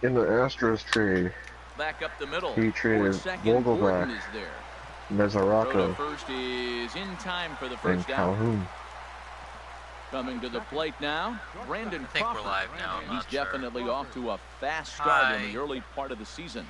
In the Astros trade, Back up the middle. he traded Second, Gordon Vogelbach, is there. Throw to Mezzarato, first is in time for the and first down. Calhoun. Coming to the plate now, Brandon I think Crawford. we're live now. I'm He's not sure. definitely off to a fast start in the early part of the season.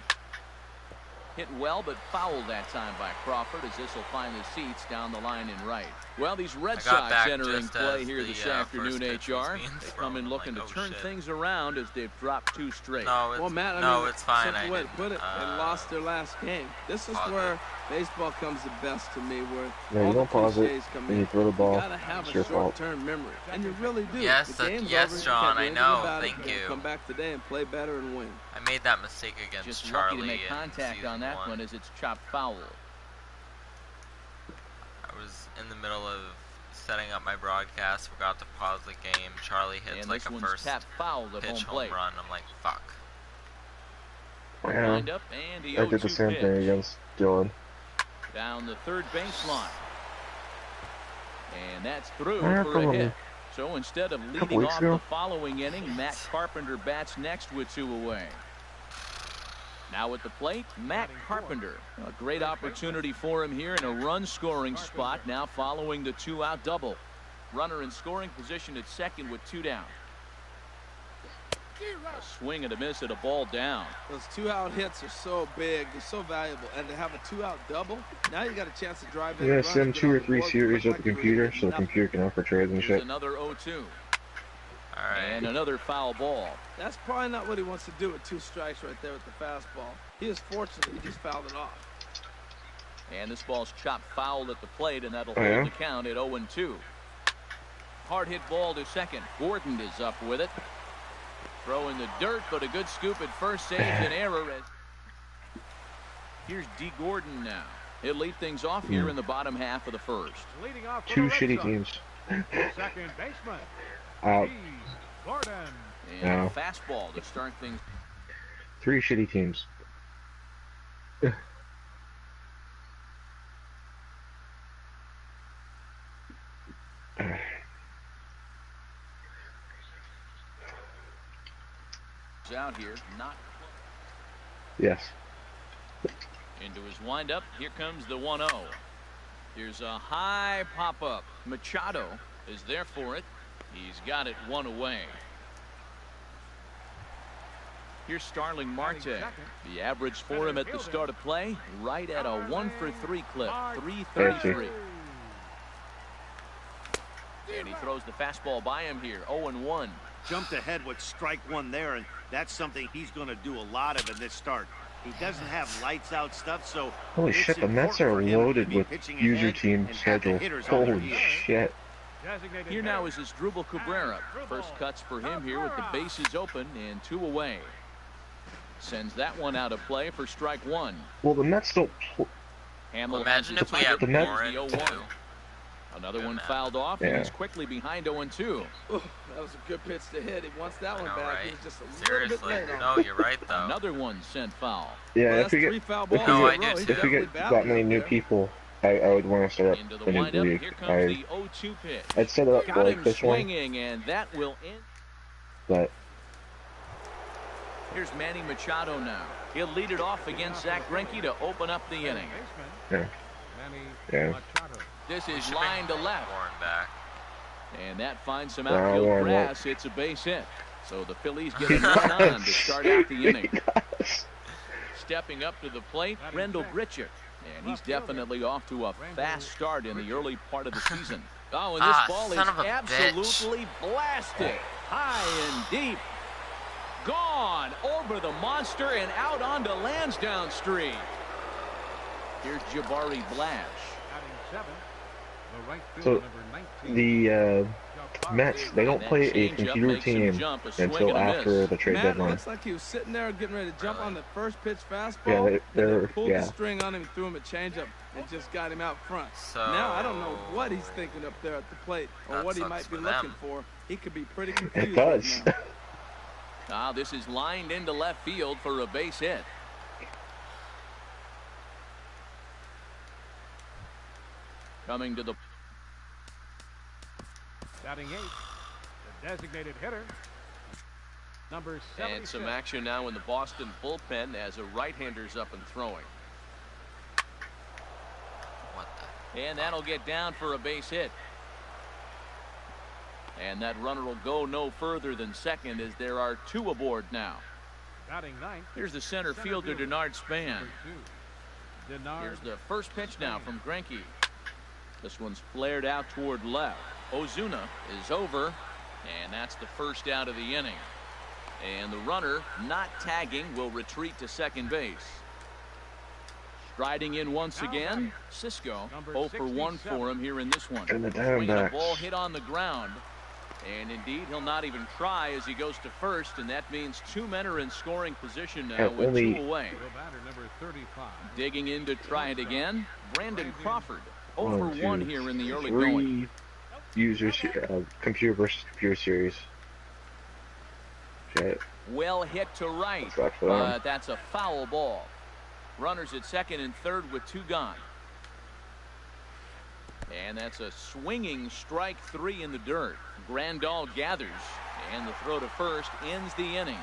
Hit well, but fouled that time by Crawford, as this will find the seats down the line in right. Well, these Red Sox entering play here this afternoon, HR. They come in looking to turn things around as they've dropped 2 straight. Well, Matt, I mean, it's fine. Simple way to put it, they lost their last game. This is where baseball comes the best to me, where Yeah, you don't pause it when you throw the ball. You gotta have It's a your fault. short-term memory, and you really do. Yes, the game's yes, over. John, I You can't do know. anything about it. Thank You gotta you. Come back today and play better and win. I made that mistake against Just Charlie. lucky to make contact on that one as it's chopped foul. I was in the middle of setting up my broadcast, forgot to pause the game. Charlie hits And like this a one's first tapped foul at pitch home plate. home run. I'm like, fuck. Yeah, Lined up and the I did the 0-2 same pitch. thing against Dylan. Down the third baseline. And that's through Yeah, for a from hit. So instead of leading weeks off ago. the following inning, Matt Carpenter bats next with 2 away. Now at the plate, Matt Carpenter. A great opportunity for him here in a run-scoring spot now following the 2-out double. Runner in scoring position at second with 2 down. A swing and a miss at a ball down. Those 2-out hits are so big, they're so valuable, and to have a 2-out double, now you got a chance to drive in. Yeah, and run send and get 2 on or the 3 board. series Look at the like you really computer did so the nothing. computer can offer trades and Here's shit. another 0-2. Alright. And another foul ball. That's probably not what he wants to do with 2 strikes right there with the fastball. He is fortunate he just fouled it off. And this ball's chopped foul at the plate, and that'll Oh, hold yeah? the count at 0-2. Hard hit ball to second. Gordon is up with it. Throw in the dirt, but a good scoop at first, saves an error. Here's D. Gordon now. He'll lead things off here in the bottom half of the first. 2 shitty teams. Second baseman. Out. Gordon. And No. a fastball to start things. 3 shitty teams. Out here, not Yes. into his windup. Here comes the 1-0. Here's a high pop-up. Machado is there for it. He's got it 1 away. Here's Starling Marte. The average for him at the start of play, right at a 1-for-3 clip, 333. And he throws the fastball by him here, 0-1. Jumped ahead with strike 1 there, and that's something he's going to do a lot of in this start. He doesn't have lights out stuff, so Holy it's shit, the Mets are important for him to loaded be with pitching user ahead team and have the schedule. hitters on their Holy heels. shit. Here now is Asdrubal Cabrera. First cuts for him here with the bases open and 2 away. Sends that one out of play for strike 1. Well, the Mets don't. Hamill Imagine if we had had the Mets- Warren, the too. 0-1. Another Good one man. fouled off, Yeah. and he's quickly behind 0-2. Ooh, that was a good pitch to hit. He wants that I one know, back. He right? was just a little Seriously. bit late on No, it. you're right, though. Another one sent foul. Yeah, Well, if we that's 3 get foul if balls we No, in a I row. do He's too. if we definitely get battling that many up new there. people, I would want to set Into up the a new windup. league. Here comes the I 0-2 pitch. I'd set it up Got for like him this one, swinging, and that will end. but Here's Manny Machado now. He'll lead it off against Zach Greinke to open up the inning. yeah, yeah. This We is should line bring to left. Warren back. And that finds some Wow, outfield Warren grass. It's a base hit. So the Phillies get a run on to start out the inning. Stepping up to the plate, Rendell Grichuk. And he's definitely off to a fast start in the early part of the season. Oh, and this ball is son of a absolutely blasted. High and deep. Gone over the monster and out onto Lansdowne Street. Here's Jabari Blash. So the Mets, they don't play a computer team until after the trade Matt, deadline. looks like he was sitting there getting ready to jump on the first pitch fastball. Yeah, they're and then pulled yeah. the string on him, threw him a changeup, and just got him out front. So Now I don't know what he's thinking up there at the plate or that what he sucks might be for looking them. for. He could be pretty confused. It does. Right now. This is lined into left field for a base hit. Coming to the Batting 8, the designated hitter. Number And 76. some action now in the Boston bullpen as a right-hander's up and throwing. What the? And that'll get down for a base hit. And that runner will go no further than second as there are 2 aboard now. Batting ninth. Here's the center fielder, Denard Span. Here's the first pitch now from Greinke. This one's flared out toward left. Ozuna is over, and that's the first out of the inning. And the runner, not tagging, will retreat to second base. Striding in once again, Cisco. 0 for 1 for him here in this one. And the Swinging a Diamondbacks. ball hit on the ground. And indeed, he'll not even try as he goes to first, and that means 2 men are in scoring position now with 2 away. Batter number 35. Digging in to try it again, Brandon Crawford. 0 1, for 2, 1 here in the early going. 3 users, computer versus computer series. Shit. Well hit to right, That's right for them. but that's a foul ball. Runners at second and third with 2 gone. And that's a swinging strike 3 in the dirt. Grandal gathers, and the throw to first ends the inning.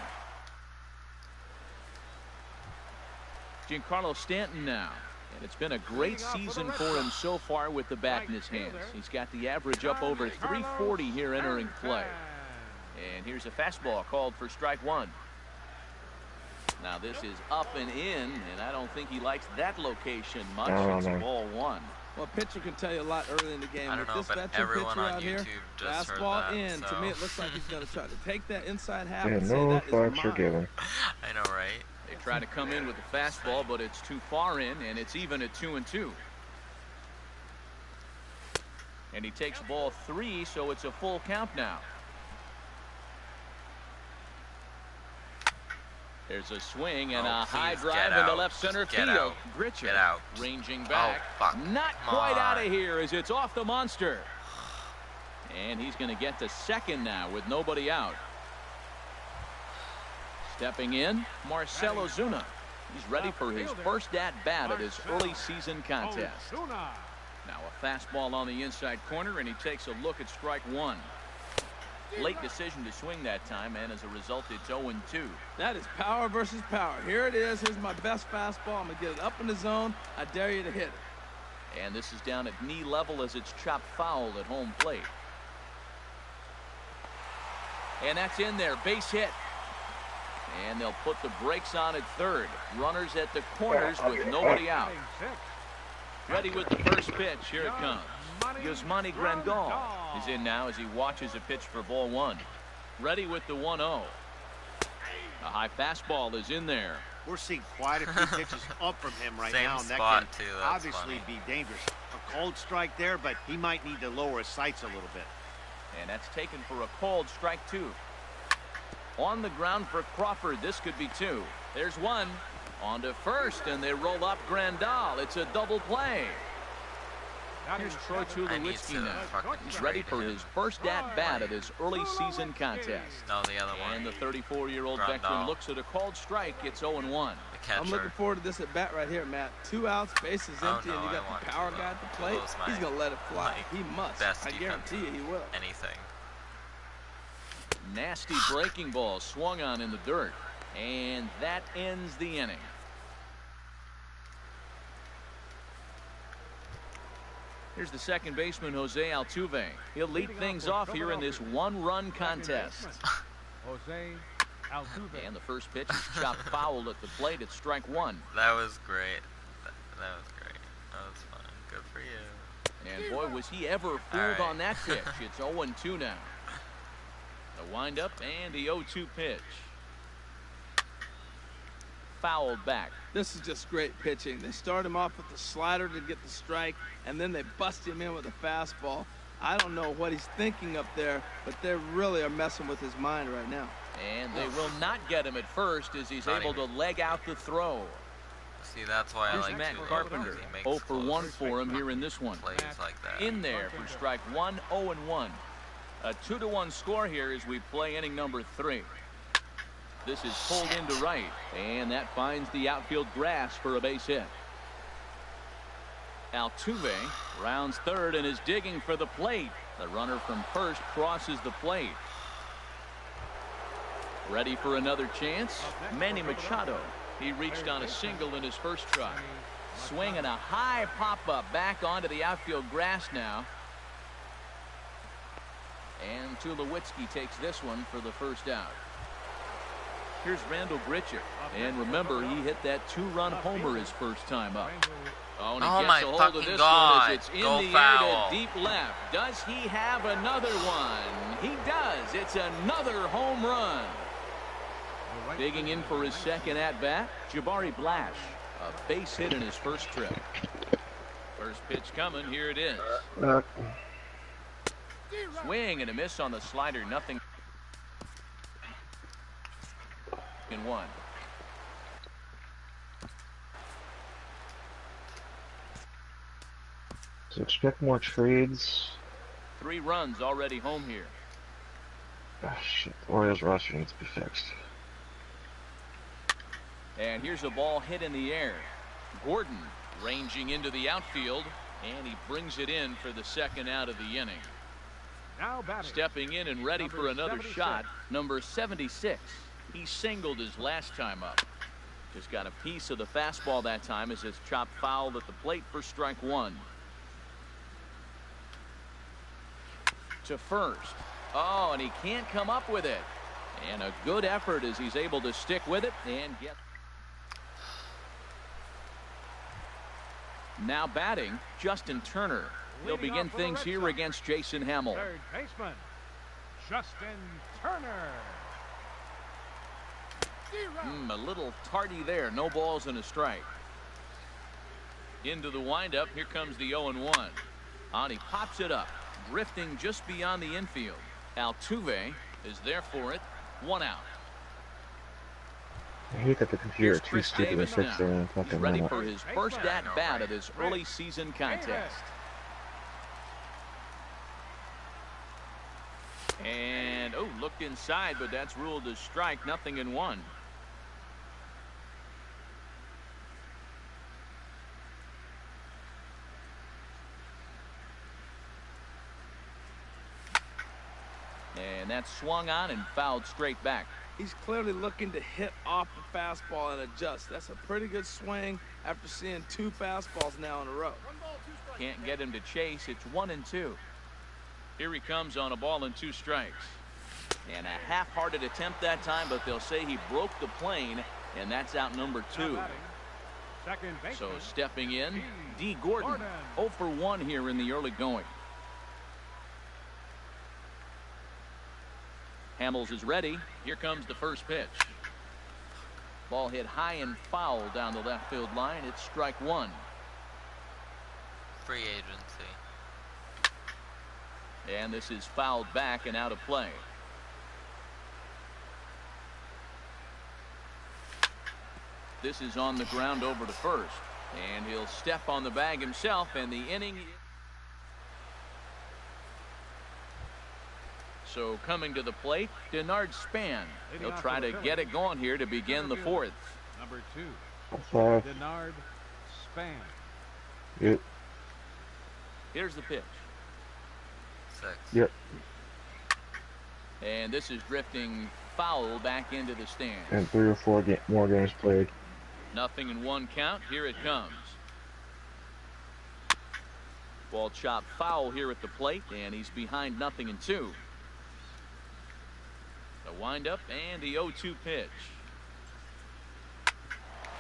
Giancarlo Stanton now. And it's been a great season for him so far with the bat in his hands. He's got the average up over 340 here entering play. And here's a fastball called for strike 1. Now this is up and in, and I don't think he likes that location much. It's ball 1. Well, a pitcher can tell you a lot early in the game. I don't With know, this but veteran everyone pitcher on out here, YouTube just heard fastball that, in. so. To me, it looks like he's going to try to take that inside half And and say no that is flags are mine. given. I know, right? They try to come in with the fastball, but it's too far in, and it's even at 2-2. And he takes ball 3, so it's a full count now. There's a swing and a high please drive get into out. left center Just get field. out. Gritcher Get out. ranging back. Oh, fuck. Not Come quite out on. of here as it's off the monster. And he's going to get to second now with nobody out. Stepping in, Marcell Ozuna. He's ready for his first at-bat of his early season contest. Ozuna. Now a fastball on the inside corner, and he takes a look at strike 1. Late decision to swing that time, and as a result, it's 0-2. That is power versus power. Here it is. Here's my best fastball. I'm going to get it up in the zone. I dare you to hit it. And this is down at knee level as it's chopped foul at home plate. And that's in there. Base hit. And they'll put the brakes on at third. Runners at the corners with nobody out. Batting 6. Ready with the first pitch. Here it comes. Yasmani Grandal is in now as he watches a pitch for ball 1. Ready with the 1-0. A high fastball is in there. We're seeing quite a few pitches up from him right Same now, and that spot, can too. That's obviously funny. be dangerous. A cold strike there, but he might need to lower his sights a little bit. And that's taken for a called strike 2. On the ground for Crawford. This could be 2. There's 1. On to first, and they roll up Grandal. It's a double play. Here's Troy I need Tulowitzki to now. fucking He's ready trade for him. his first at-bat of his early season contest. No, the other one. And the 34-year-old Grandal. veteran looks at a called strike. It's 0-1. The catcher. I'm looking forward to this at bat right here, Matt. 2 outs, bases Oh, empty, no, and you I got want the power guy at the plate. Tulo's my- He's going to let it fly. my He must. best I guarantee you he will. Anything. Nasty breaking ball swung on in the dirt. And that ends the inning. Here's the second baseman, Jose Altuve. He'll lead things off here in this one-run contest. Jose Altuve. And the first pitch is chopped foul at the plate at strike 1. That was great. That was great. That was fun. Good for you. And boy, was he ever fooled right. on that pitch. It's 0-2 now. The windup and the 0-2 pitch. Fouled back. This is just great pitching. They start him off with the slider to get the strike, and then they bust him in with a fastball. I don't know what he's thinking up there, but they really are messing with his mind right now. And they will not get him at first as he's Not able to even. leg out the throw. See, that's why I Here's like Matt Tulo, Carpenter. because he makes 0 for 1 close for him here in this one. plays like that. In there for strike 1, 0-1. A 2-1 score here as we play inning number 3. This is pulled into right, and that finds the outfield grass for a base hit. Altuve rounds third and is digging for the plate. The runner from first crosses the plate. Ready for another chance? Manny Machado. He reached on a single in his first try. Swinging a high pop-up back onto the outfield grass now. And Tulowitzki takes this one for the first out. Here's Randall Grichuk. And remember, he hit that 2-run homer his first time up. Oh, and he gets a hold of this one as it's in the air to deep left. Does he have another one? He does. It's another home run. Digging in for his second at-bat, Jabari Blash. A base hit in his first trip. First pitch coming. Here it is. Swing and a miss on the slider. Nothing in one. So expect more trades. 3 runs already home here. Ah, shit. The Orioles roster needs to be fixed. And here's a ball hit in the air. Gordon ranging into the outfield, and he brings it in for the second out of the inning. Now batting. Stepping in and ready for another 76. shot, number 76. He singled his last time up. Just got a piece of the fastball that time as it's chopped foul at the plate for strike 1. To first. Oh, and he can't come up with it. And a good effort as he's able to stick with it and get. Now batting, Justin Turner. He'll begin things here against Jason Hamill. Third baseman, Justin Turner. A little tardy there. No balls and a strike. Into the windup. Here comes the 0-1. And he pops it up, drifting just beyond the infield. Altuve is there for it. 1 out. I hate that the computer is too stupid to fix their own He's fucking ready lineup. for his first at-bat of this early season contest. And, oh, looked inside, but that's ruled a strike. Nothing in 1. And that's swung on and fouled straight back. He's clearly looking to hit off the fastball and adjust. That's a pretty good swing after seeing 2 fastballs now in a row. Can't get him to chase. It's 1-2. Here he comes on a ball and 2 strikes. And a half-hearted attempt that time, but they'll say he broke the plane, and that's out number 2. Second baseman, So stepping in, D. Gordon. 0 for 1 here in the early going. Hamels is ready. Here comes the first pitch. Ball hit high and foul down the left field line. It's strike 1. Free agency. And this is fouled back and out of play. This is on the ground over to first. And he'll step on the bag himself, and the inning. So coming to the plate, Denard Span. He'll try to get it going here to begin the 4th. number 2, Five. Denard Span. Yep. Here's the pitch. 6. Yep. And this is drifting foul back into the stands. And 3 or 4 more games played. Nothing in 1 count. Here it comes. Ball chopped foul here at the plate, and he's behind nothing in 2. The windup and the 0-2 pitch.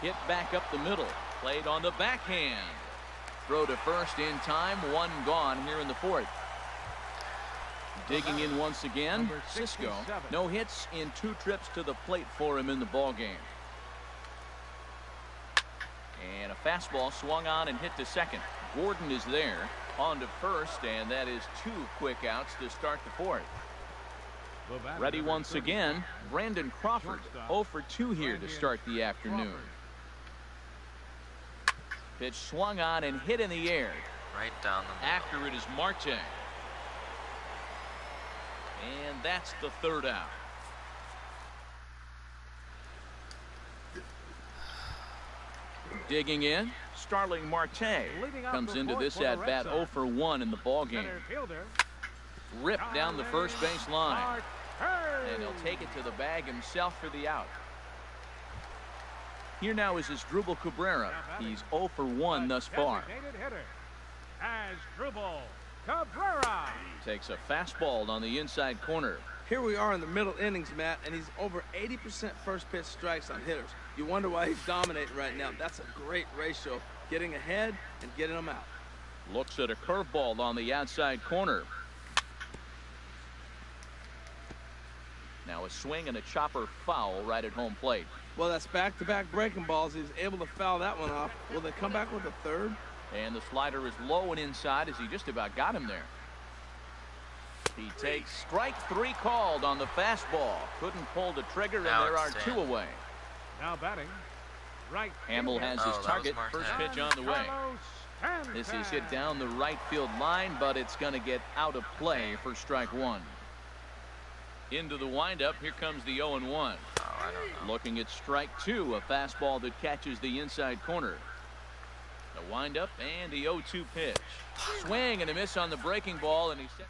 Hit back up the middle. Played on the backhand. Throw to first in time. 1 gone here in the 4th. Digging in once again, Cisco. No hits in 2 trips to the plate for him in the ball game. And a fastball swung on and hit to second. Gordon is there. On to first, and that is 2 quick outs to start the 4th. Ready once again, Brandon Crawford. 0 for 2 here to start the afternoon. Pitch swung on and hit in the air. Right down the middle. After it is Marte. And that's the 3rd out. Digging in, Starling Marte comes into this at-bat 0 for 1 in the ball game. Ripped down the first base line. And he'll take it to the bag himself for the out. Here now is Asdrubal Cabrera. He's 0 for 1 thus far. Asdrubal Cabrera Takes a fastball on the inside corner. Here we are in the middle innings, Matt, and he's over 80% first pitch strikes on hitters. You wonder why he's dominating right now. That's a great ratio, getting ahead and getting them out. Looks at a curveball on the outside corner. Now a swing and a chopper foul right at home plate. Well, that's back-to-back breaking balls. He was able to foul that one off. Will they come back with a third? And the slider is low and inside as he just about got him there. He takes strike 3 called on the fastball. Couldn't pull the trigger, and there are 2 away. Now batting, right. Hamill has his target. First pitch on the way. This is hit down the right field line, but it's going to get out of play for strike 1. Into the windup, here comes the 0-1. Looking at strike 2, a fastball that catches the inside corner. The windup and the 0-2 pitch. Swing and a miss on the breaking ball, and he's set.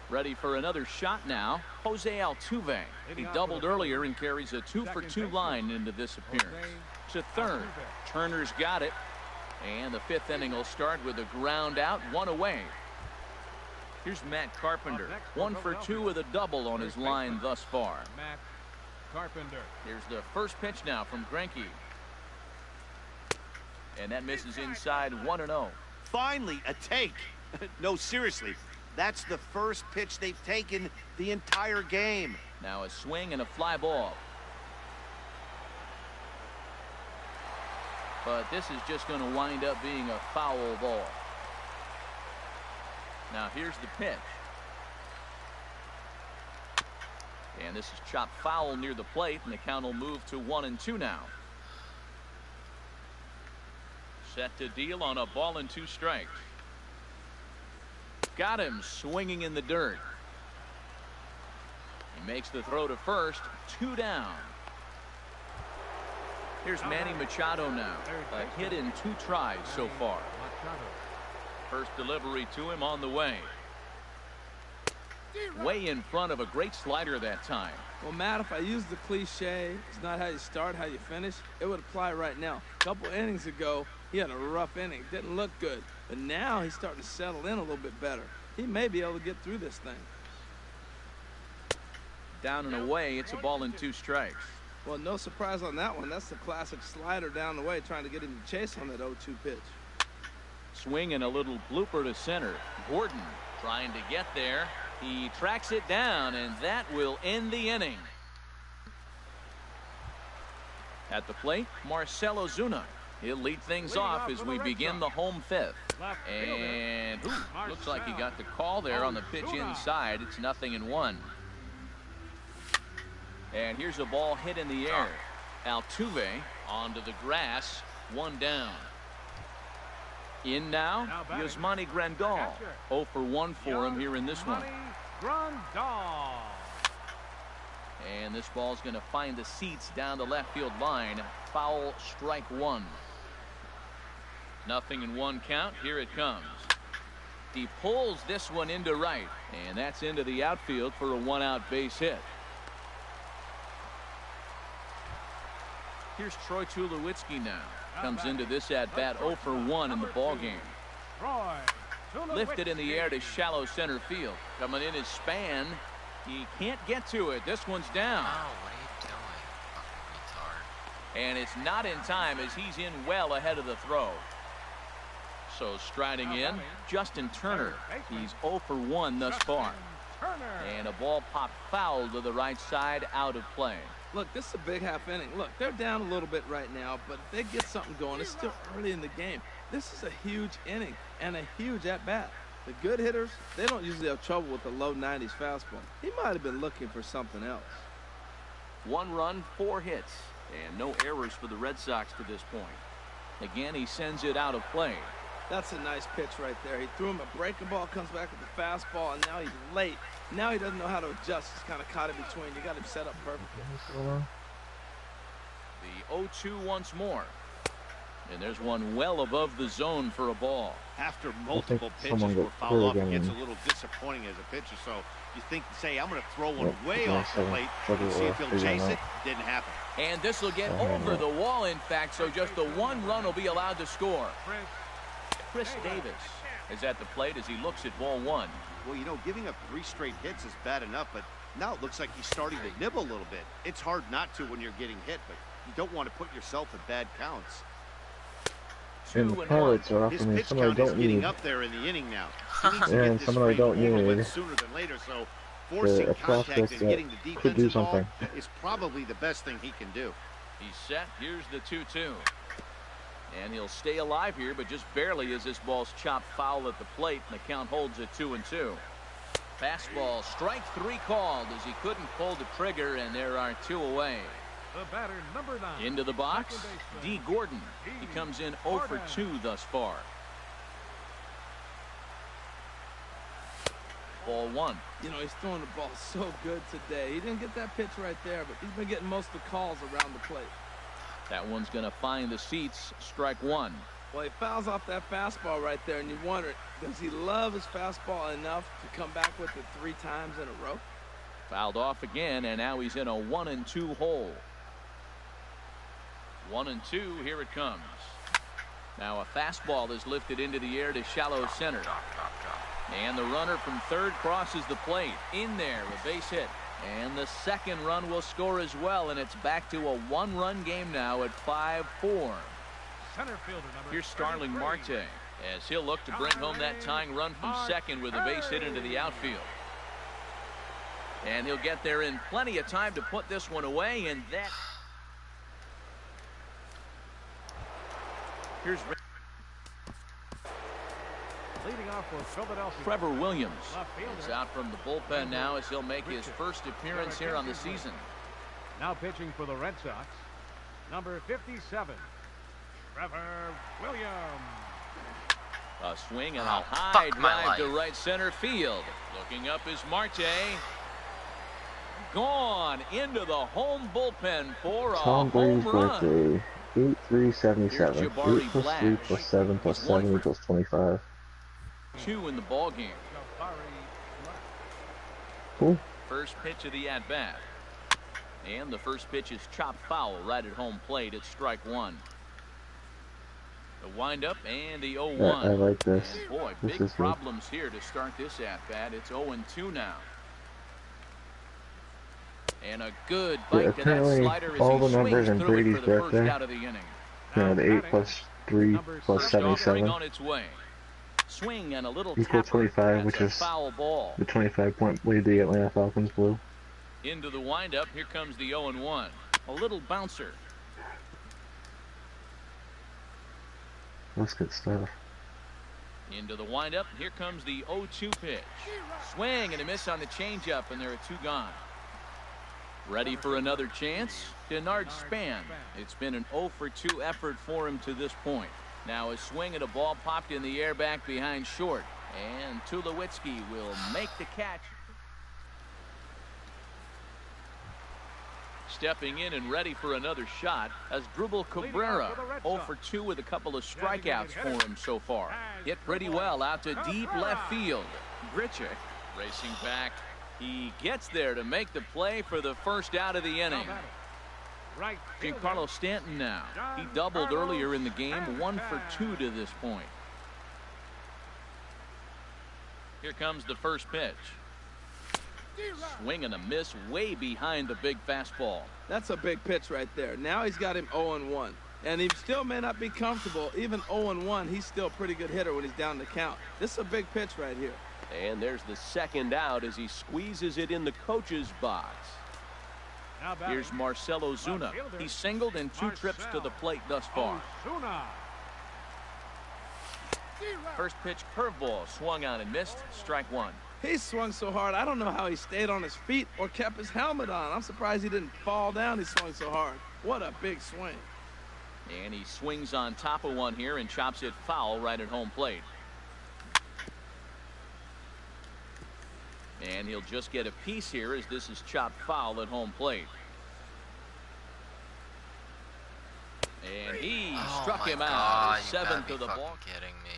Ready for another shot now, Jose Altuve. He doubled earlier and carries a 2-for-2 line into this appearance. To third, Turner's got it, and the 5th inning will start with a ground out, 1 away. Here's Matt Carpenter, 1 for 2 with a double on his line thus far. Matt Carpenter. Here's the first pitch now from Greinke. And that misses inside, 1-0. Finally, a take. No, seriously. That's the first pitch they've taken the entire game. Now a swing and a fly ball. But this is just going to wind up being a foul ball. Now here's the pitch. And this is chopped foul near the plate, and the count will move to 1-2 now. Set to deal on a ball and 2 strikes. Got him swinging in the dirt. He makes the throw to first, 2 down. Here's Manny Machado now. A hit in 2 tries so far. First delivery to him on the way. Way in front of a great slider that time. Well, Matt, if I use the cliche, it's not how you start, how you finish, it would apply right now. A couple innings ago, he had a rough inning. Didn't look good. But now he's starting to settle in a little bit better. He may be able to get through this thing. Down and away, it's a ball and 2 strikes. Well, no surprise on that one. That's the classic slider down the way, trying to get him to chase on that 0-2 pitch. Swing and a little blooper to center. Gordon trying to get there. He tracks it down, and that will end the inning. At the plate, Marcell Ozuna. He'll lead things off as we begin the home 5th. And looks like he got the call there on the pitch inside. It's 0-1. And here's a ball hit in the air. Altuve onto the grass, 1 down. In now, Yasmani Grandal. 0 for 1 for him here in this one. Grandal. And this ball's going to find the seats down the left field line. Foul, strike 1. 0-1 count. Here it comes. He pulls this one into right, and that's into the outfield for a 1-out base hit. Here's Troy Tulowitzki now. Comes into this at-bat 0 for 1 in the ballgame. Lifted in the air to shallow center field. Coming in his span. He can't get to it. This one's down. Oh, what are you doing? Fucking retard. And it's not in time as he's in well ahead of the throw. So striding in, Justin Turner. He's 0 for 1 thus far. And a ball popped foul to the right side, out of play. Look, this is a big half inning. Look, they're down a little bit right now, but if they get something going, it's still early in the game. This is a huge inning and a huge at-bat. The good hitters, they don't usually have trouble with the low 90s fastball. He might have been looking for something else. 1 run, 4 hits, and no errors for the Red Sox to this point. Again, he sends it out of play. That's a nice pitch right there. He threw him a breaking ball, comes back with the fastball, and now he's late. Now he doesn't know how to adjust. He's kind of caught in between. You got him set up perfectly. The 0-2 once more. And there's one well above the zone for a ball. After multiple pitches someone were got fouled off, hurt it gets a again. little disappointing as a pitcher. So you think, say, I'm going to throw one Yep, way yeah, off the plate and see if he'll chase it. Didn't happen. And this will get over the wall, in fact, so just the one run will be allowed to score. Chris Davis is at the plate as he looks at ball one. Well, you know, giving up 3 straight hits is bad enough, but now it looks like he's starting to nibble a little bit. It's hard not to when you're getting hit, but you don't want to put yourself in bad counts. And the pilots are His offering me pitch something I count is don't getting need. up there in the inning now. He needs to And get this someone I frame don't over with need. sooner than later, so forcing A contact prospect and that getting the could defense do involved something. is probably the best thing he can do. He's set. Here's the 2-2. And he'll stay alive here, but just barely as this ball's chopped foul at the plate, and the count holds at 2-2. Fastball, strike 3 called as he couldn't pull the trigger, and there are 2 away. The batter, number 9. Into the box, D. Gordon. He comes in 0 for 2 thus far. Ball 1. You know, he's throwing the ball so good today. He didn't get that pitch right there, but he's been getting most of the calls around the plate. That one's going to find the seats. Strike 1. Well, he fouls off that fastball right there, and you wonder, does he love his fastball enough to come back with it 3 times in a row? Fouled off again, and now he's in a 1-2 hole. 1-2, here it comes. Now a fastball is lifted into the air to shallow center. And the runner from third crosses the plate. In there, a base hit. And the second run will score as well, and it's back to a 1-run game now at 5-4. Center fielder number Here's Starling 33. Marte as he'll look to bring home that tying run from second with a base hit into the outfield. And he'll get there in plenty of time to put this one away, and that... Here's Leading off for Philadelphia. Trevor Williams. Left fielder. He's out from the bullpen now as he'll make his first appearance here on the season. Now pitching for the Red Sox, number 57, Trevor Williams. A swing and a Oh, high fuck my drive to life. right center field. Looking up is Marte. Gone into the home bullpen for a Tom home Brady's run. birthday. 8-3-77. Here's Jabari 8 plus 3 Blash. plus 7 plus He's 1 7 for equals 25. 2 in the ball game. Cool. First pitch of the at-bat. And the first pitch is chopped foul right at home plate. It's strike 1. The windup and the 0-1. I like this. And boy, This big is good. problems here to start this at-bat. It's 0-2 now. And a good bite to that apparently slider as all he the numbers swings in through Brady's it for the first birthday. out of the inning. Yeah, the 8 plus 3 plus First offering 77 on its way. Swing and a little equal tapper. 25, That's which a is foul ball. the 25-point lead the Atlanta Falcons blew. Into the windup. Here comes the 0-1. A little bouncer. That's good stuff. Into the windup. Here comes the 0-2 pitch. Swing and a miss on the changeup, and there are 2 gone. Ready for another chance? Denard Span. It's been an 0 for 2 effort for him to this point. Now a swing and a ball popped in the air back behind short. And Tulowitzki will make the catch. Stepping in and ready for another shot as Drupal Cabrera. 0 for 2 with a couple of strikeouts for him so far. Hit pretty well out to deep left field. Grichuk racing back. He gets there to make the play for the first out of the inning. Right Giancarlo Stanton now. He doubled earlier in the game. 1 for 2 to this point. Here comes the first pitch. Swing and a miss way behind the big fastball. That's a big pitch right there. Now he's got him 0-1. And he still may not be comfortable. Even 0-1, he's still a pretty good hitter when he's down the count. This is a big pitch right here. And there's the second out as he squeezes it in the coach's box. Now batting, Here's Marcelo Zuna. He singled in 2 trips to the plate thus far. Osuna. First pitch curveball swung on and missed. Strike 1. He swung so hard, I don't know how he stayed on his feet or kept his helmet on. I'm surprised he didn't fall down. He swung so hard. What a big swing. And he swings on top of one here and chops it foul right at home plate. And he'll just get a piece here as this is chopped foul at home plate. And he Oh struck my him God, out. you gotta Seventh be of the fucking ball. kidding me.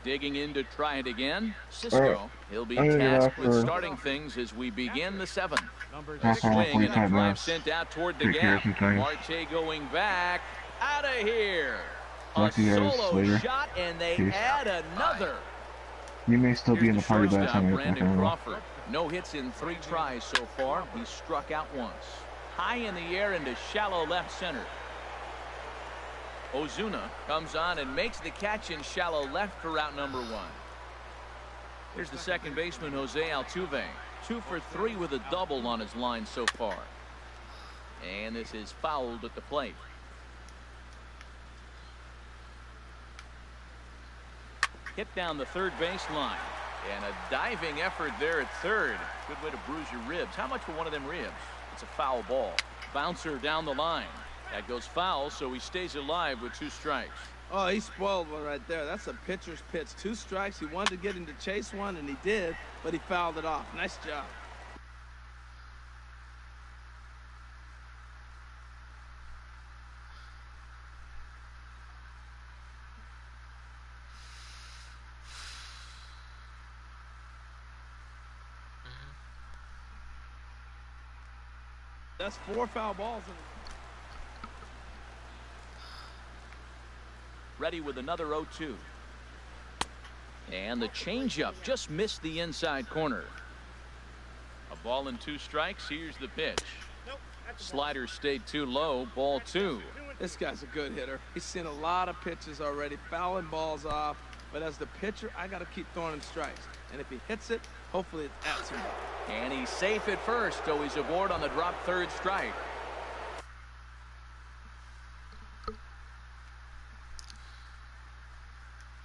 Digging in to try it again. All Cisco. He'll be I'm gonna get off tasked with for starting things as we begin the seventh. Number A half hour, swing and a 45 drive minutes. sent out toward the Take care gap. sometimes. Marte going back. Out of here. A Talk to you guys solo later. shot, and they Peace. add another. You may still be in Here's the the party by the shortstop, time you get back. I Brandon don't know. Crawford. No hits in 3 tries so far. He struck out once. High in the air into shallow left center. Ozuna comes on and makes the catch in shallow left for route number 1. Here's the second baseman, Jose Altuve. 2 for 3 with a double on his line so far. And this is fouled at the plate. Hit down the third baseline. And a diving effort there at third. Good way to bruise your ribs. How much for one of them ribs? It's a foul ball. Bouncer down the line. That goes foul, so he stays alive with 2 strikes. Oh, he spoiled one right there. That's a pitcher's pitch. 2 strikes. He wanted to get him to chase one, and he did, but he fouled it off. Nice job. That's 4 foul balls. Ready with another 0-2. And the changeup just missed the inside corner. A ball and 2 strikes. Here's the pitch. Slider stayed too low. Ball 2. This guy's a good hitter. He's seen a lot of pitches already, fouling balls off. But as the pitcher, I got to keep throwing him strikes. And if he hits it, hopefully it's at somebody. And he's safe at first, so he's aboard on the drop third strike.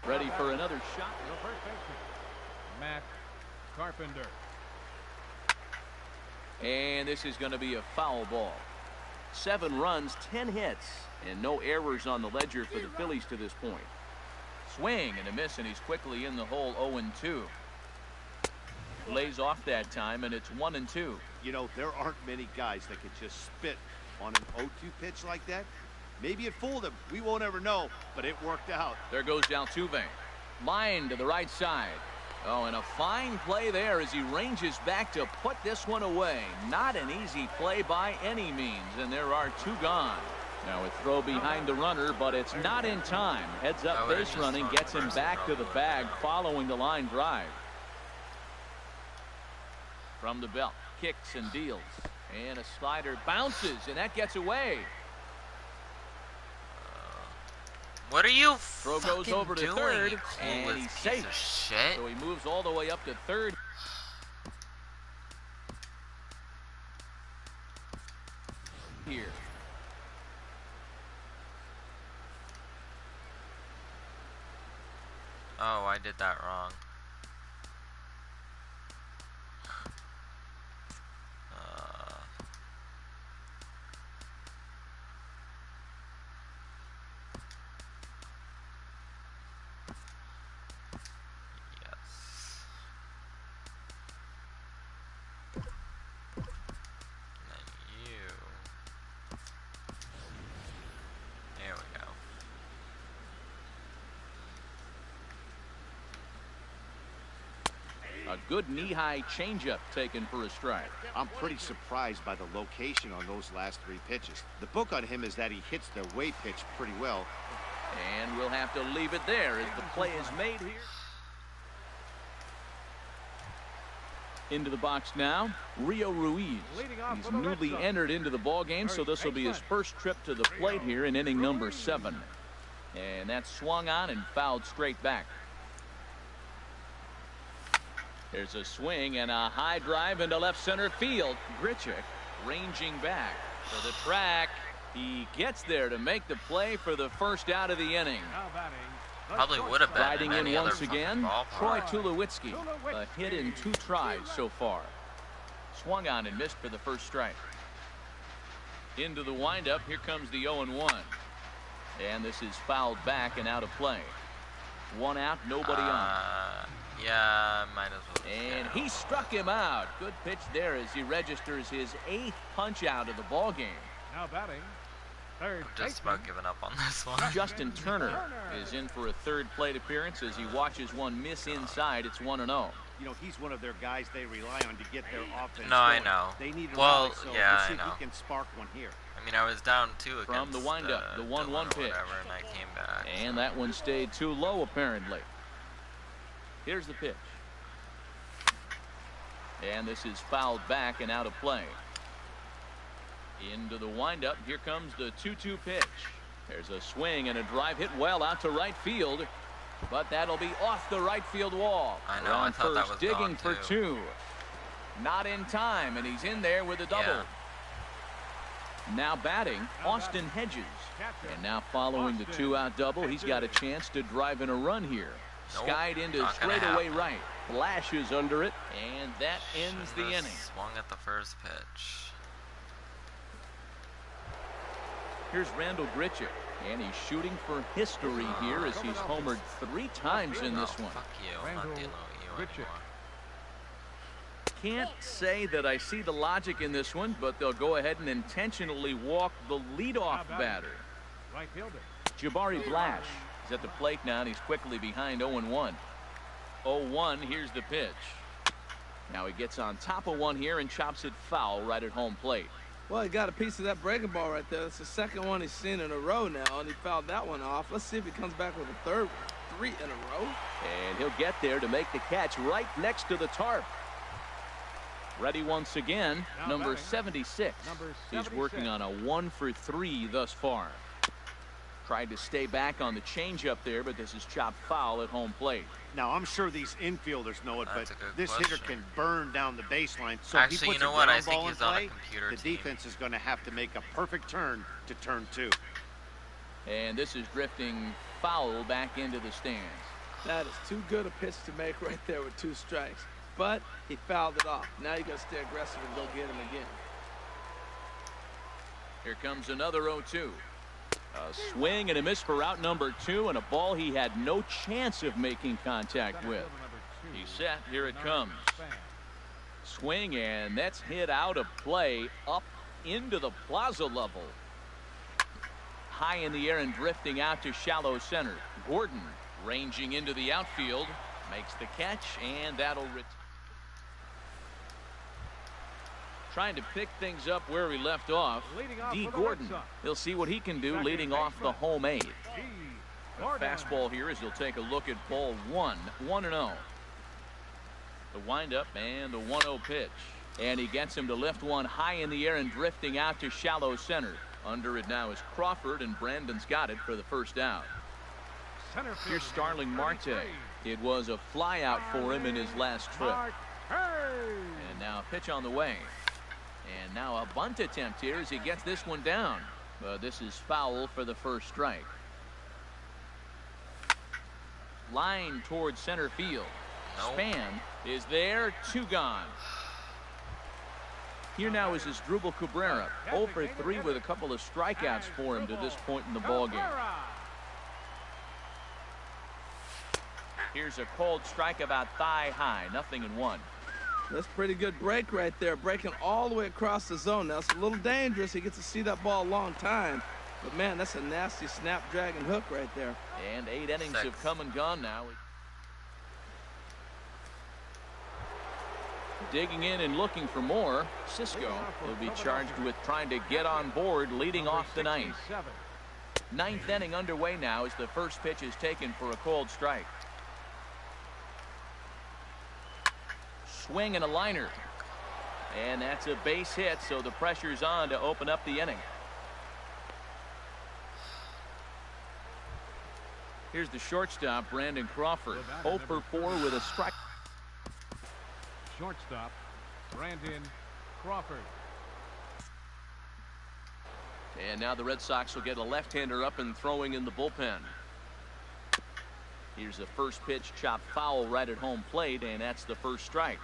Ready for another shot. Your first baseman, Matt Carpenter. And this is going to be a foul ball. 7 runs, 10 hits, and no errors on the ledger for the Phillies to this point. Swing and a miss, and he's quickly in the hole. 0-2. Lays off that time, and it's 1-2. You know, there aren't many guys that can just spit on an 0-2 pitch like that. Maybe it fooled him. We won't ever know, but it worked out. There goes Altuve. Line to the right side. Oh, and a fine play there as he ranges back to put this one away. Not an easy play by any means, and there are 2 gone. Now a throw behind the runner, but it's not in time. Heads up base running gets him back to the bag following the line drive. From the belt, kicks and deals. And a slider bounces, and that gets away. What are you Throw fucking goes over to doing, third, you and clueless he's piece safe. of shit? So he moves all the way up to third. Here. Oh, I did that wrong. Yes. And then you. There we go. A good knee-high changeup taken for a strike. I'm pretty surprised by the location on those last 3 pitches. The book on him is that he hits the way pitch pretty well. And we'll have to leave it there as the play is made here. Into the box now, Rio Ruiz. He's newly entered into the ball game, so this will be his first trip to the plate here in inning number 7. And that's swung on and fouled straight back. There's a swing and a high drive into left center field. Grichuk ranging back to the track. He gets there to make the play for the first out of the inning. Probably would have been Riding in any once other again, ballpark. Troy Tulowitzki. A hit in 2 tries so far. Swung on and missed for the first strike. Into the windup. Here comes the 0-1. And this is fouled back and out of play. 1 out, nobody on. Yeah, might as well. And he struck him out. Good pitch there as he registers his 8th punch out of the ball game. Now batting, third Just baseman, about giving up on this one. Justin Turner is in for a 3rd plate appearance as he watches one miss inside. It's 1-0. You know, he's one of their guys they rely on to get their offense No, I going. know. They need a Well, rally, so yeah, let's see I if know. he can spark one here. I mean, I was down 2 against From the windup, the 1-1 Dillon or pitch. whatever, and I came back. And that one stayed too low, apparently. Here's the pitch. And this is fouled back and out of play. Into the windup. Here comes the 2-2 pitch. There's a swing and a drive hit well out to right field. But that'll be off the right field wall. I know, On I thought that first, was digging gone, for too. 2. Not in time, and he's in there with a double. Yeah. Now batting, Austin Hedges. And now following the 2-out double, he's got a chance to drive in a run here. Nope, Skied into not gonna straightaway happen. right. Flashes under it, and that ends the Should've inning. Swung at the first pitch. Here's Randall Grichuk, and he's shooting for history here as he's homered 3 times in this Oh, one. fuck you. I'm not dealing with you anymore. Can't say that I see the logic in this one, but they'll go ahead and intentionally walk the leadoff batter. right fielder. Jabari Blash is at the plate now, and he's quickly behind 0-1. 0-1, here's the pitch. Now he gets on top of one here and chops it foul right at home plate. Well, he got a piece of that breaking ball right there. That's the 2nd one he's seen in a row now, and he fouled that one off. Let's see if he comes back with a 3rd, 3 in a row. And he'll get there to make the catch right next to the tarp. Ready once again, Now number batting, 76. number He's working 76. on a 1-for-3 thus far. Tried to stay back on the changeup there, but this is chopped foul at home plate. Now, I'm sure these infielders know it, That's but a good this question. hitter can burn down the baseline. So Actually, if he puts you know a what? ground I think ball in he's on a play, computer the team. defense is going to have to make a perfect turn to turn 2. And this is drifting foul back into the stands. That is too good a pitch to make right there with 2 strikes. But he fouled it off. Now you got to stay aggressive and go get him again. Here comes another 0-2. A swing and a miss for out number 2, and a ball he had no chance of making contact with. He's set. Here it comes. Swing, and that's hit out of play up into the plaza level. High in the air and drifting out to shallow center. Gordon ranging into the outfield. Makes the catch, and that'll trying to pick things up where he left off. Leading off D. for the Red Gordon. Sox. He'll see what he can do Second leading off the baseman. home 8. G. The Gordon. fastball here as he'll take a look at ball 1. 1-0. The windup and the 1-0 pitch. And he gets him to lift one high in the air and drifting out to shallow center. Under it now is Crawford, and Brandon's got it for the first out. Center fielder, Here's Starling Marte. 33. It was a fly out for him in his last trip. Marte. And now a pitch on the way. And now a bunt attempt here as he gets this one down. But this is foul for the first strike. Line towards center field. Nope. Span is there. 2 gone. Here now is his Drupal Cabrera. 0 for 3 with a couple of strikeouts for him to this point in the ballgame. Cabrera. Here's a cold strike about thigh high. 0-1. That's a pretty good break right there, breaking all the way across the zone. Now, it's a little dangerous. He gets to see that ball a long time. But, man, that's a nasty snapdragon hook right there. And 8 innings 6. have come and gone now. Digging in and looking for more. Cisco will be charged with trying to get on board, leading off the 9th. 67. 9th inning underway now as the first pitch is taken for a cold strike. Swing and a liner. And that's a base hit, so the pressure's on to open up the inning. Here's the shortstop, Brandon Crawford. 0 for 4 with a strike. Shortstop, Brandon Crawford. And now the Red Sox will get a left-hander up and throwing in the bullpen. Here's the first pitch, chopped foul right at home plate, and that's the first strike.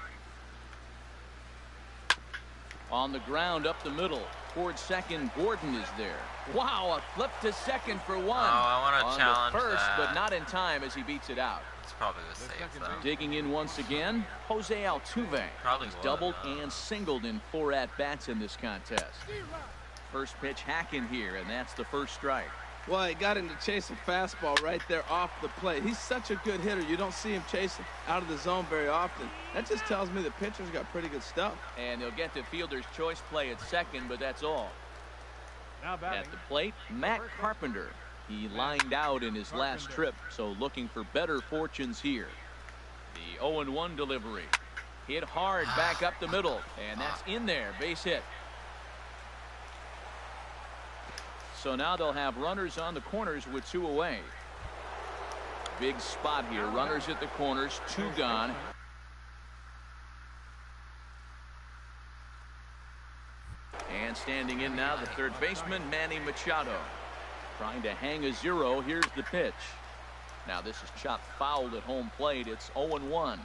On the ground up the middle towards second, Gordon is there. Wow, a flip to second for 1. Oh, I want to on challenge the first, that. but not in time as he beats it out. It's probably was safe, though. Digging in once again, Jose Altuve. Probably He's was, doubled and singled in 4 at-bats in this contest. First pitch hacking here, and that's the first strike. Well, he got him to chase a fastball right there off the plate. He's such a good hitter. You don't see him chasing out of the zone very often. That just tells me the pitcher's got pretty good stuff. And he'll get the fielder's choice play at second, but that's all. Now batting. At the plate, Matt Carpenter. He lined out in his last trip, so looking for better fortunes here. The 0-1 delivery. Hit hard back up the middle, and that's in there. Base hit. So now they'll have runners on the corners with 2 away. Big spot here. Runners at the corners, 2 gone. And standing in now, the third baseman, Manny Machado. Trying to hang a 0. Here's the pitch. Now this is chopped foul at home plate. It's 0-1.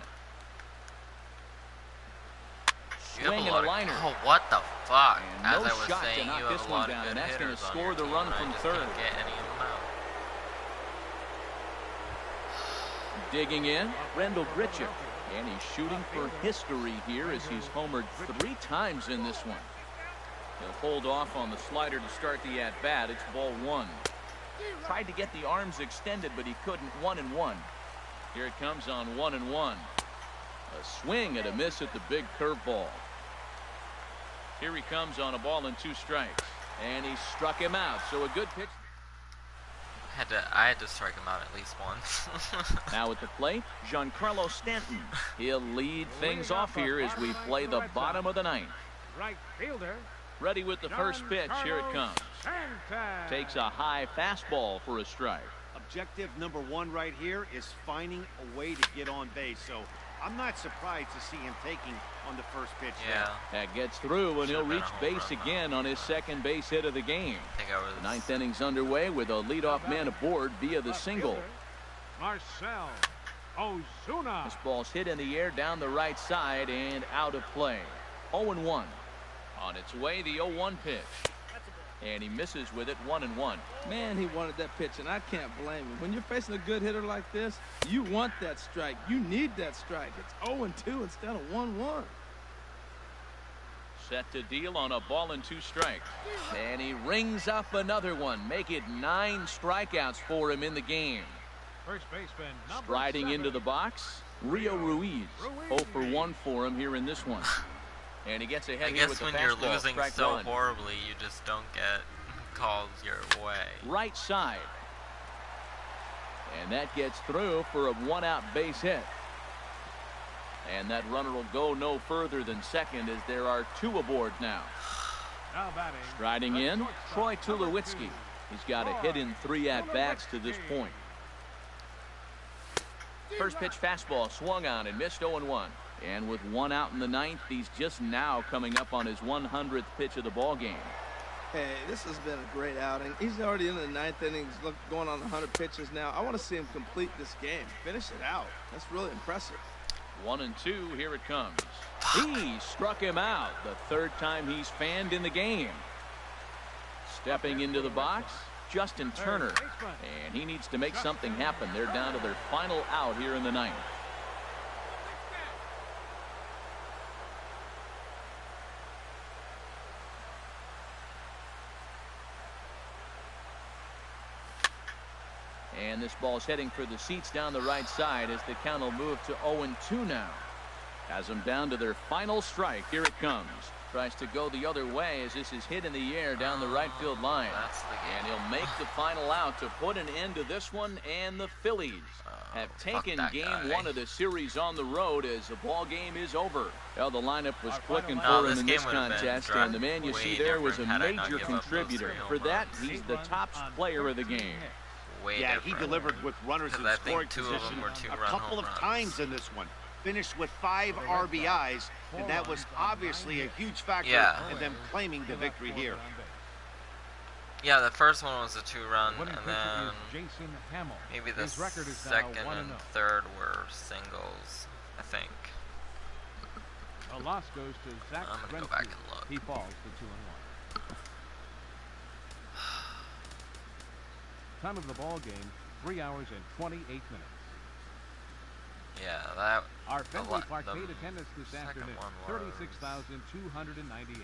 Swing and a liner. Oh, what the fuck? And As no I was shot saying, to knock you have this a one lot down, of and good that's going hitters to on score your the team, run and I from just third. can't get any of them out. Digging in, Rendell Gritchick. And he's shooting for history here as he's homered 3 times in this one. He'll hold off on the slider to start the at-bat. It's ball 1. Tried to get the arms extended, but he couldn't. 1-1. Here it comes on 1-1. A swing and a miss at the big curveball. Here he comes on a ball and 2 strikes. And he struck him out. So a good pitch. I had to strike him out at least once. Now at the plate, Giancarlo Stanton. He'll lead things off here as we play the bottom of the 9th. Right fielder. Ready with the first pitch. Here it comes. Takes a high fastball for a strike. Objective number 1 right here is finding a way to get on base. So I'm not surprised to see him taking on the first pitch. Yeah. That gets through, and he'll reach base again on his second base hit of the game. The 9th inning's underway with a leadoff man aboard via the single. Marcell Ozuna. This ball's hit in the air down the right side and out of play. 0-1. On its way, the 0-1 pitch. And he misses with it. 1-1. Man, he wanted that pitch, and I can't blame him. When you're facing a good hitter like this, you want that strike. You need that strike. It's 0-2 instead of 1-1. Set to deal on a ball and 2 strikes. And he rings up another one. Make it 9 strikeouts for him in the game. First baseman Striding 7. into the box, Rio Ruiz. 0 for 1 for him here in this one. And he gets ahead here with the fastball. I guess when you're losing so 1. horribly, you just don't get calls your way. Right side. And that gets through for a 1-out base hit. And that runner will go no further than second as there are 2 aboard now. Now batting. Striding in, Troy Tulowitzki. He's got a hit in 3 at-bats to this point. First pitch fastball swung on and missed. 0-1. And with 1 out in the 9th, he's just now coming up on his 100th pitch of the ball game. Hey, this has been a great outing. He's already in the 9th inning. He's going on 100 pitches now. I want to see him complete this game. Finish it out. That's really impressive. 1-2. Here it comes. He struck him out. The 3rd time he's fanned in the game. Stepping into the box, Justin Turner. And he needs to make something happen. They're down to their final out here in the 9th. And this ball's heading for the seats down the right side as the count will move to 0-2 now. Has them down to their final strike. Here it comes. Tries to go the other way as this is hit in the air down the right field line. And he'll make the final out to put an end to this one. And the Phillies have taken game 1 of the series on the road as the ball game is over. Well, the lineup was clicking for him in this contest, and the man you see there was a major contributor. For that, he's the top player of the game. Yeah, he delivered with runners in scoring position a couple of times in this one. Finished with 5 RBIs, and that was obviously a huge factor in them claiming the victory here. Yeah, the first one was a 2-run, and then maybe the second and third were singles, I think. A loss goes to Zach I'm going to go back and look. He falls to 2-1. Time of the ball game, 3 hours and 28 minutes. Yeah, that. Our Fenway Parkade attendance this afternoon, 36,298.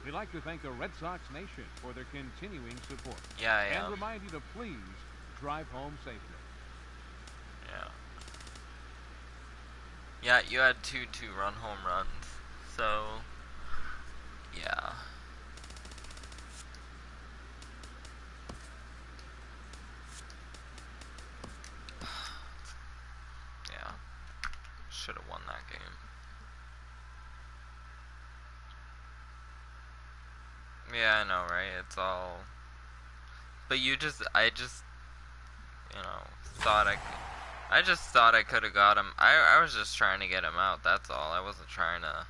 We'd like to thank the Red Sox Nation for their continuing support. Yeah, and remind you to please drive home safely. Yeah, you had 2 2-run home runs, so yeah. Yeah, should have won that game. Yeah, I know, right? It's all. But I just, thought I could have got him. I was just trying to get him out. That's all. I wasn't trying to.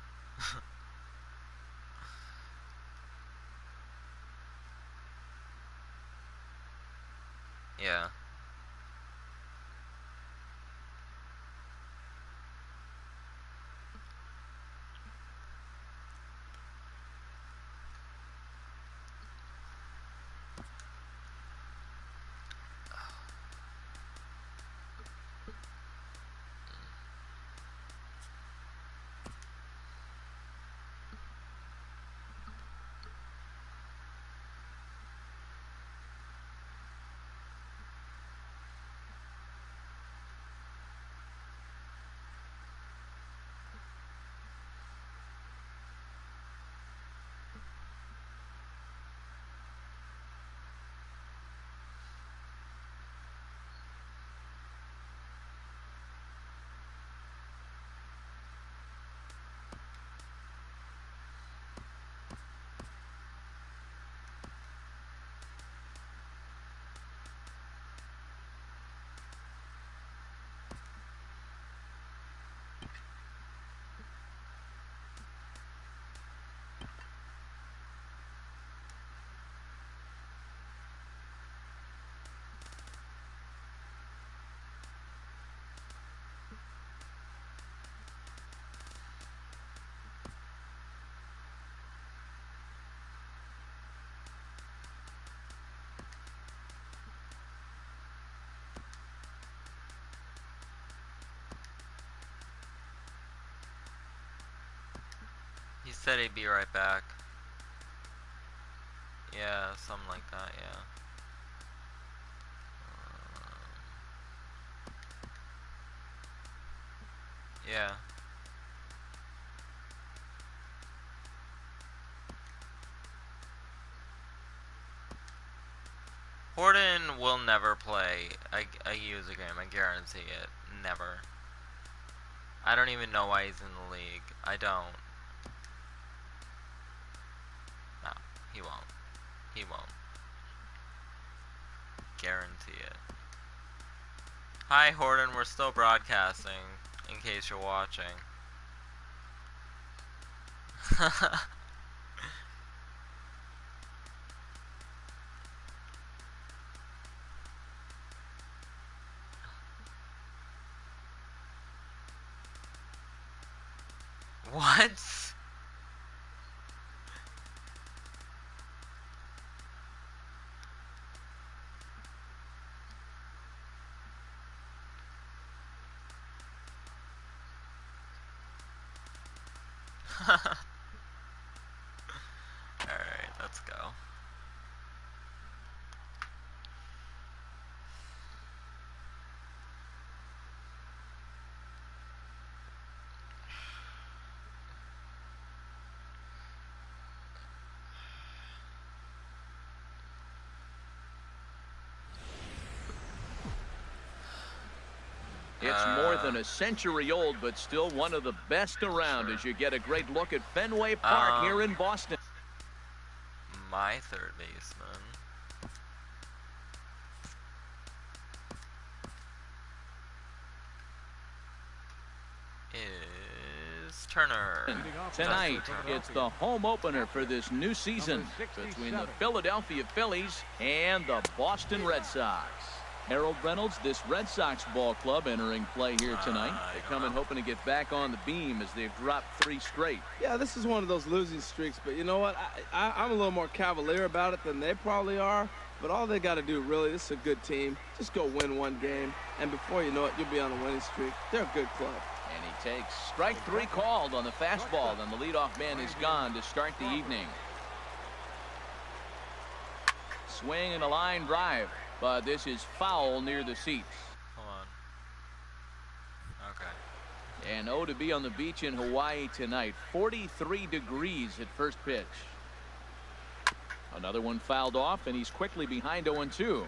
Yeah. He said he'd be right back. Yeah, something like that, yeah. Yeah. Horton will never play a user game, I guarantee it. Never. I don't even know why he's in the league. I don't. No, he won't. He won't. Guarantee it. Hi Horton, we're still broadcasting, in case you're watching. What? Alright, let's go. It's more than a century old, but still one of the best around as you get a great look at Fenway Park here in Boston. My third baseman is Turner. Tonight, it's the home opener for this new season between the Philadelphia Phillies and the Boston Red Sox. Harold Reynolds, this Red Sox ball club entering play here tonight. They come in hoping to get back on the beam as they've dropped 3 straight. Yeah, this is one of those losing streaks, but you know what? I'm a little more cavalier about it than they probably are. But all they got to do, really, this is a good team. Just go win one game, and before you know it, you'll be on a winning streak. They're a good club. And he takes strike 3 called on the fastball, and the leadoff man is gone to start the evening. Swing and a line drive, but this is foul near the seats. Hold on. Okay. And to be on the beach in Hawaii tonight. 43 degrees at first pitch. Another one fouled off, and he's quickly behind 0-2.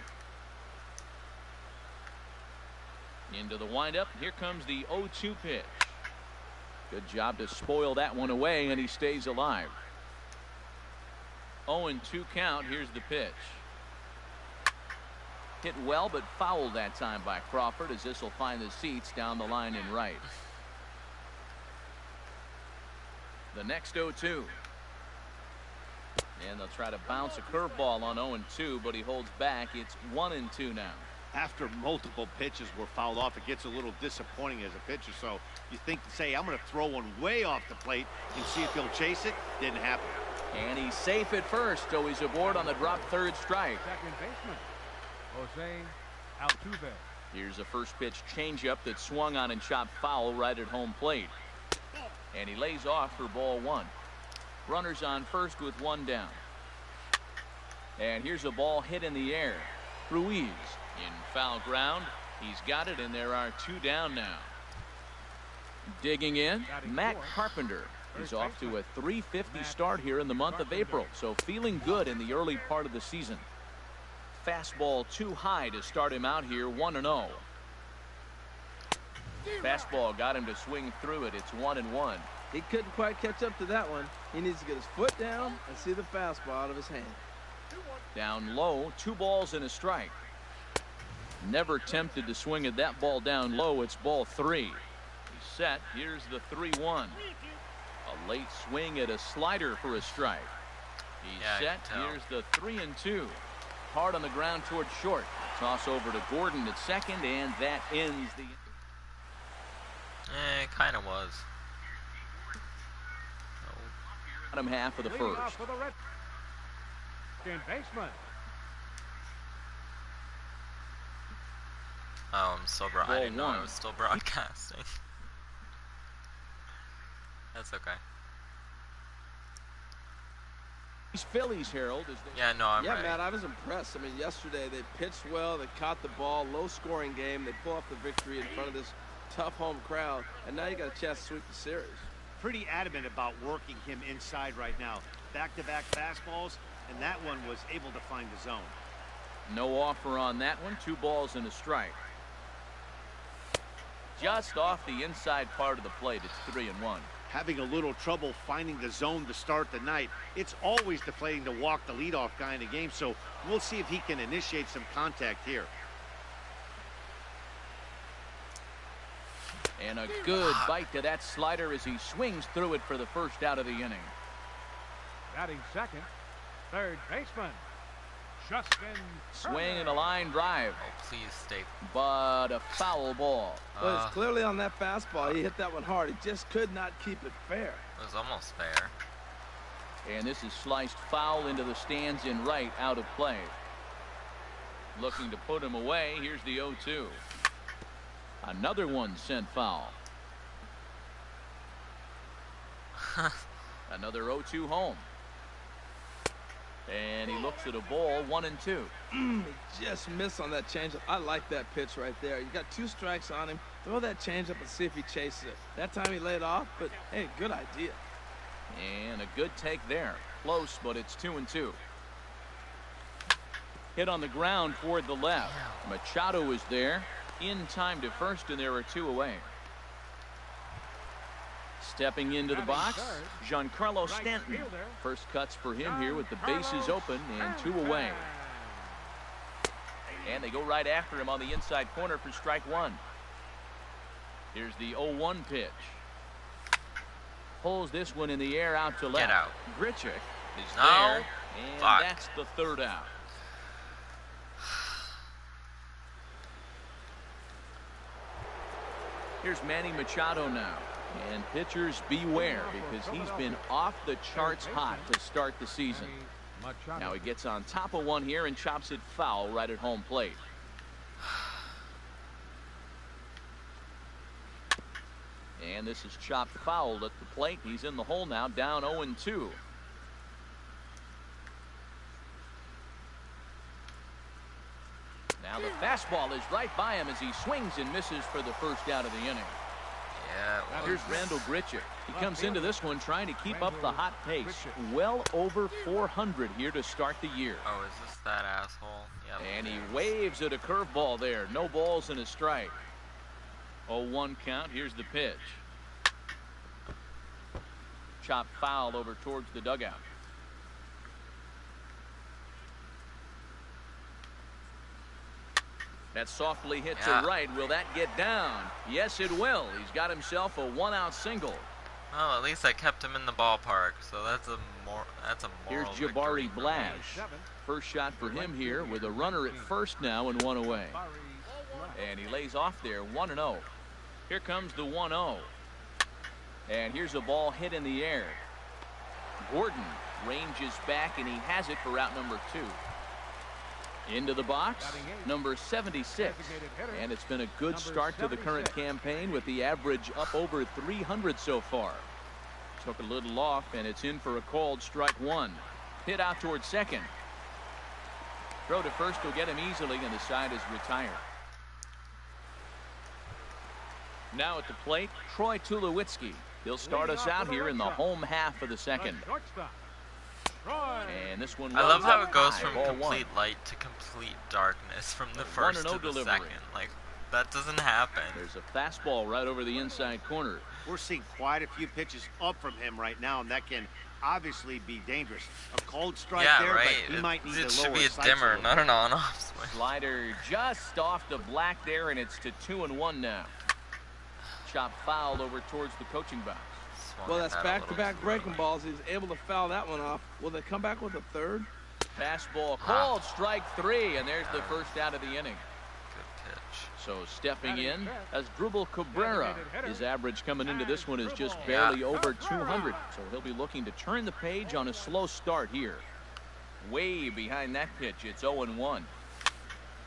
Into the windup. Here comes the 0-2 pitch. Good job to spoil that one away, and he stays alive. 0-2 count. Here's the pitch. Hit well, but fouled that time by Crawford, as this will find the seats down the line in right. The next 0-2. And they'll try to bounce a curveball on 0-2, but he holds back. It's 1-2 now. After multiple pitches were fouled off, it gets a little disappointing as a pitcher. So you think to say, I'm going to throw one way off the plate and see if he'll chase it. Didn't happen. And he's safe at first, so he's aboard on the drop third strike. Second baseman, Jose Altuve. Here's a first pitch changeup that swung on and chopped foul right at home plate. And he lays off for ball 1. Runners on first with 1 down. And here's a ball hit in the air. Ruiz in foul ground. He's got it, and there are 2 down now. Digging in, Matt Carpenter is off to a .350 start here in the month of April, so feeling good in the early part of the season. Fastball too high to start him out here, 1-0. Fastball got him to swing through it. It's 1-1. He couldn't quite catch up to that one. He needs to get his foot down and see the fastball out of his hand. Down low, 2 balls and a strike. Never tempted to swing at that ball down low. It's ball 3. He's set. Here's the 3-1. A late swing at a slider for a strike. He's set. Here's the 3-2. Hard on the ground towards short. Toss over to Gordon at second, and that ends the. It kind of was. Bottom half of the first. Second baseman. Oh, I'm so I didn't know I was still broadcasting. That's okay. These Phillies, Harold. Yeah, no, I'm right. Matt, I was impressed. I mean, yesterday they pitched well, they caught the ball, low-scoring game. They pull off the victory in front of this tough home crowd, and now you got a chance to sweep the series. Pretty adamant about working him inside right now. Back-to-back fastballs, and that one was able to find the zone. No offer on that one. 2 balls and a strike. Just off the inside part of the plate. It's 3-1. Having a little trouble finding the zone to start the night. It's always deflating to walk the leadoff guy in the game, so we'll see if he can initiate some contact here. And a good bite to that slider as he swings through it for the first out of the inning. Batting second, third baseman, Justin. Swing and a line drive. Oh, please stay. But a foul ball. Well, it's clearly on that fastball. He hit that one hard. He just could not keep it fair. It was almost fair. And this is sliced foul into the stands in right, out of play. Looking to put him away. Here's the 0-2. Another one sent foul. Another 0-2 home. And he looks at a ball, 1-2. He just missed on that changeup. I like that pitch right there. You got 2 strikes on him. Throw that changeup and see if he chases it. That time he laid off, but hey, good idea. And a good take there. Close, but it's 2-2. Hit on the ground toward the left. Machado is there. In time to first, and there are 2 away. Stepping into the box, Giancarlo Stanton. First cuts for him here with the bases open and 2 away. And they go right after him on the inside corner for strike 1. Here's the 0-1 pitch. Pulls this one in the air out to left. Get out. Grichuk is there, and that's the 3rd out. Here's Manny Machado now. And pitchers beware, because he's been off the charts hot to start the season. Now he gets on top of one here and chops it foul right at home plate. And this is chopped foul at the plate. He's in the hole now, down 0-2. Now the fastball is right by him as he swings and misses for the first out of the inning. Yeah. Here's Randall Grichuk. He comes into this one trying to keep up the hot pace. Well over 400 here to start the year. Oh, is this that asshole? Yep. And he waves at a curveball there. No balls and a strike. 0-1 count. Here's the pitch. Chop foul over towards the dugout. That's softly hit to right. Will that get down? Yes, it will. He's got himself a one-out single. Well, at least I kept him in the ballpark, so that's a moral. Here's Jabari Blash. First shot for him here with a runner at first now and one away. And he lays off there, 1-0. Here comes the 1-0. And here's a ball hit in the air. Gordon ranges back, and he has it for out number 2. Into the box, number 76. And it's been a good start to the current campaign with the average up over 300 so far. Took a little off, and it's in for a called strike 1. Hit out towards second. Throw to first will get him easily, and the side is retired. Now at the plate, Troy Tulowitzki. He'll start us out here in the home half of the second. And this one, I love how it goes from complete light to complete darkness from the first to the second. Like, that doesn't happen. There's a fastball right over the inside corner. We're seeing quite a few pitches up from him right now, and that can obviously be dangerous. A cold strike there, right. But he might need it to should lower be a dimmer, not an on-off switch. Slider just off the black there, and it's to 2-1 now. Chop foul over towards the coaching box. Well, that's back-to-back breaking balls. He's able to foul that one off. Will they come back with a third? Fastball called strike 3, and there's the first out of the inning. Good pitch. So stepping in as Drupal Cabrera. His average coming into this one is just barely over 200. So he'll be looking to turn the page on a slow start here. Way behind that pitch, it's 0-1.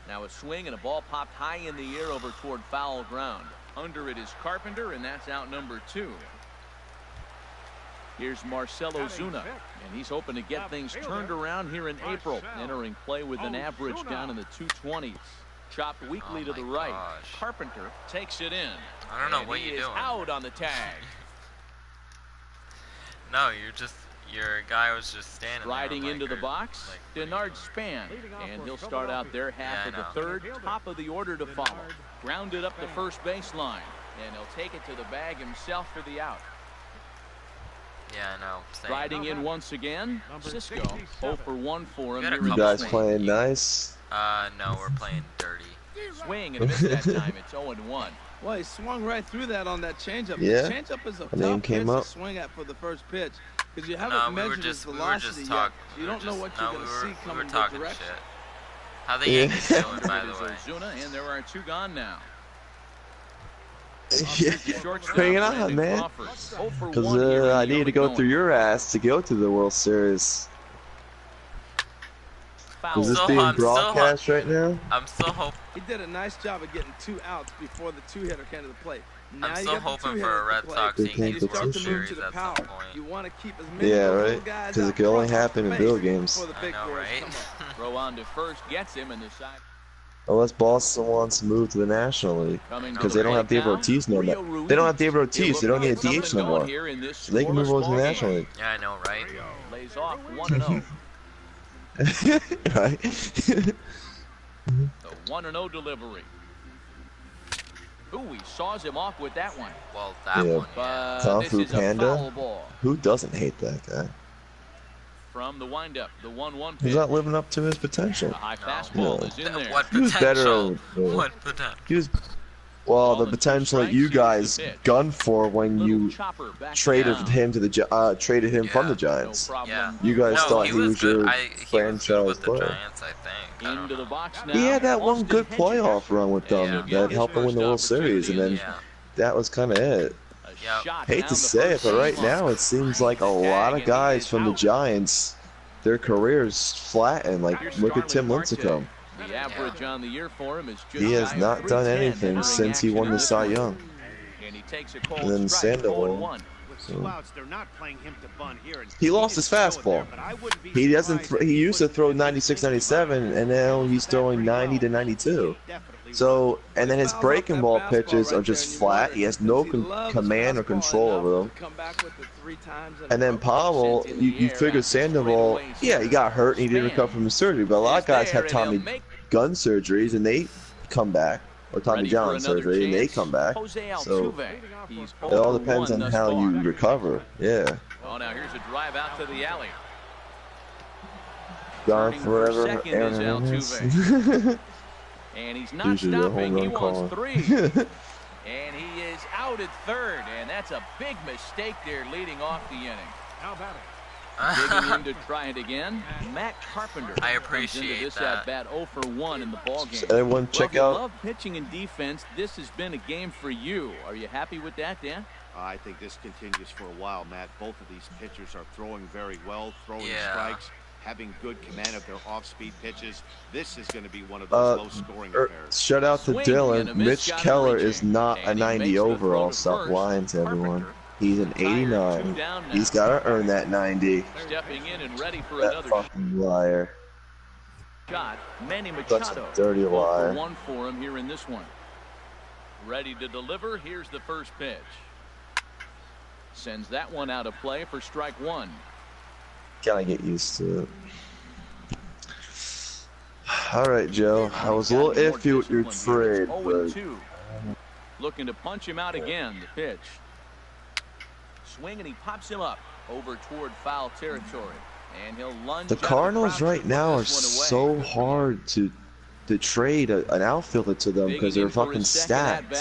Now a swing and a ball popped high in the air over toward foul ground. Under it is Carpenter, and that's out number 2. Here's Marcell Ozuna, and he's hoping to get things turned around here in April, entering play with an average down in the 220s. Chopped weakly to the right. Carpenter takes it in. I don't know what you're doing. Out on the tag. No, your guy was just standing Riding there. Into the box, Denard Span, and he'll start out there half of the third, top of the order to follow. Grounded up the first baseline, and he'll take it to the bag himself for the out. Yeah, I know. Riding in once again, Cisco. 0 for 1 for him. You guys playing nice? No, we're playing dirty. Swing and miss that time. It's 0-1. Well, he swung right through that on that changeup. Yeah. The changeup is a tough pitch to swing at for the first pitch because you haven't measured his velocity yet. You don't know what you're going to see coming the direction. Shit. How the Yankees doing, by the way? Ozuna, and there are 2 gone now. Bring it on, man. Because I need to go through your ass to go to the World Series. Is this being broadcast right now? I'm still hoping. He did a nice job of getting 2 outs before the 2-hitter came to the plate. Now I'm still hoping for a Red Sox Yankees World Series at some point. You want to keep as many right? Because it can only happen in video games. I know, right? Throw on to first, gets him in the side. Unless Boston wants to move to the National League, because they don't have Dave Ortiz no more. They don't have Dave Ortiz. They don't need a DH no more. So they can move over to the National League. Yeah, I know, right? Lays off 1-0. Right. The 1-0 delivery. Ooh, he saws him off with that one. Well, that one. Yeah. Kung Fu Panda. Who doesn't hate that guy? From the windup, the 1-1 pitch. He's not living up to his potential. A high fastball is in there. What he was better. What potential? He was, well, the potential that you guys gunned for when you traded him to the traded him from the Giants. Yeah. You guys thought he was your franchise player. Giants, I think. Into the box now. He had that one good playoff run with them that helped him win the World Series, and then that was kind of it. Hate to say it, but right now it seems like a lot of guys from the Giants their careers flatten. Like, look at Tim Lincecum. The average on the year for him is just he has not done anything since he won the Cy Young. And he takes a cold and then Sandoval. He lost his fastball. He doesn't. He used to throw 96, 97, and now he's throwing 90 to 92. So, and then his breaking ball pitches are just flat. He has no command or control over them. And then Powell, you figure Sandoval, yeah, he got hurt and he didn't recover from his surgery. But a lot of guys have Tommy gun surgeries and they come back, or Tommy John surgery and they come back. So it all depends on how you recover. Yeah. Oh, now here's a drive out to the alley. Gone forever, Aaron. And he's not stopping. He wants 3. And he is out at third. And that's a big mistake there leading off the inning. How about it? Digging in to try it again. Matt Carpenter. I appreciate this that. At bat 0 for 1 in the ballgame. Everyone check out. Love pitching and defense. This has been a game for you. Are you happy with that, Dan? I think this continues for a while, Matt. Both of these pitchers are throwing very well, throwing strikes, having good command of their off-speed pitches. This is going to be one of those low-scoring affairs. Shout out to Dylan. Mitch Keller is not a 90 overall. Stop lying to everyone. He's an 89. He's got to earn that 90. Stepping in and ready for that fucking liar. Shot. Manny Machado. That's a dirty liar. 1 for him here in this one. Ready to deliver. Here's the first pitch. Sends that one out of play for strike 1. Gotta get used to it. All right, Joe. I was a little iffy with your trade, but looking to punch him out again. The pitch. Swing and he pops him up over toward foul territory, and he'll lunge. The Cardinals right now are so hard to trade an outfielder to them because they're fucking stacked.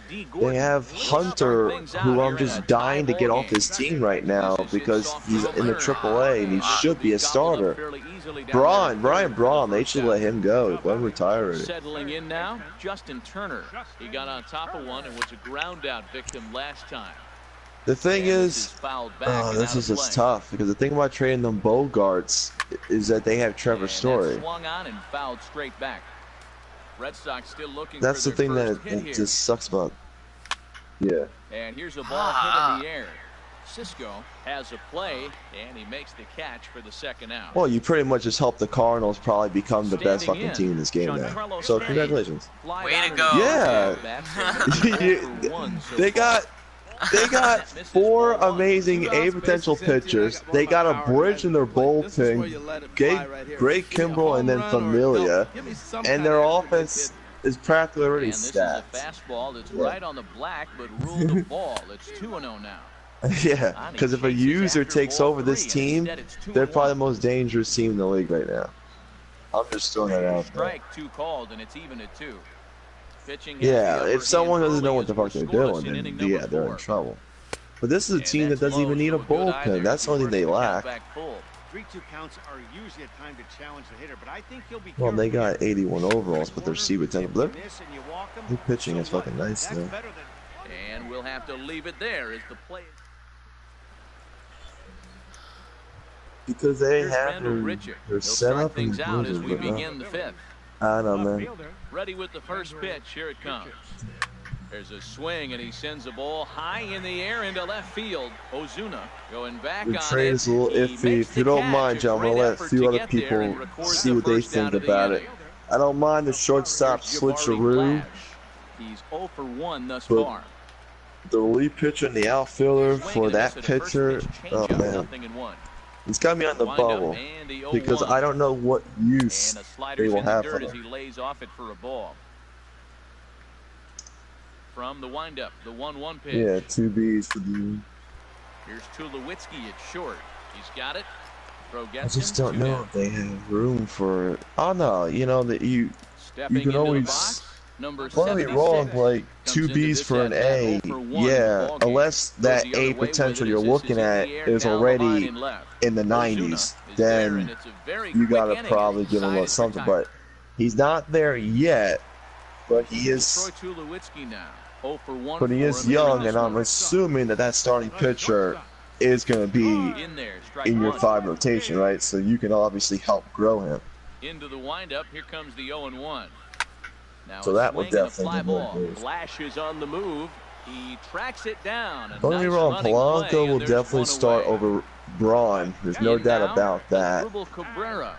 They have Hunter, who I'm just dying to get off his team right now because he's in the AAA and he should be a starter. Brian Braun, they should let him go. Let him retire it. Settling in now, Justin Turner. He got on top of one and was a ground-out victim last time. The thing is, this is just tough because the thing about trading them Bogarts is that they have Trevor Story. Swung on and fouled straight back. Red Sox still looking. That's the thing that it just sucks about. Yeah. And here's a ball hit in the air. Cisco has a play, and he makes the catch for the second out. Well, you pretty much just helped the Cardinals probably become the best fucking team in this game now. So congratulations. Way to go. Yeah. They got 4 amazing A potential pitchers. They got a bridge in their bullpen. Greg Kimbrell and then Familia. And their offense is practically already stacked. This is a fastball that's right on the black, but ruled the ball. It's 2-0 now. Yeah, because if a user takes over this team, they're probably the most dangerous team in the league right now. I'm just throwing that out there. Strike 2 called, and it's even at 2. Yeah, if someone doesn't know what the fuck they're doing, then yeah, they're in trouble. But this is a team that doesn't even need a bullpen. That's the only thing they lack. 3-2 counts are usually a time to challenge the hitter, but I think he'll be well, they got 81 overalls, but their C with 10. Their pitching is fucking nice, though. And we'll have to leave it there as the play. Because they have their setup and out as we begin the 5th. I don't know, man. Ready with the first pitch. Here it comes. There's a swing, and he sends the ball high in the air into left field. Ozuna going back on it. The trade is a little iffy. If you don't mind, John, I'm going to let a few other people see what they think about it. I don't mind the shortstop switcheroo. He's 0 for 1 thus far. The relief pitcher and the outfielder for that pitcher, oh man. It's got me on the bubble because I don't know what use they will have for them. He lays off it for a ball. From the windup, the 1-1 pitch. Yeah, 2 Bs for the. Here's Tulowitzki at short. He's got it. Throw gets I just don't know if they have room for. Oh no, you know that you can always. Probably wrong, like 2 Bs for an A. Yeah, unless that A potential you're looking at is already in the 90s, then you gotta probably give him a little something. But he's not there yet. But he is. But he is young, and I'm assuming that starting pitcher is going to be in your 5 rotation, right? So you can obviously help grow him. Into the windup, here comes the 0-1. Now so that would definitely be really good. Flashes on the move. He tracks it down. Don't get me wrong, Polanco will definitely start over Braun. There's no doubt about that.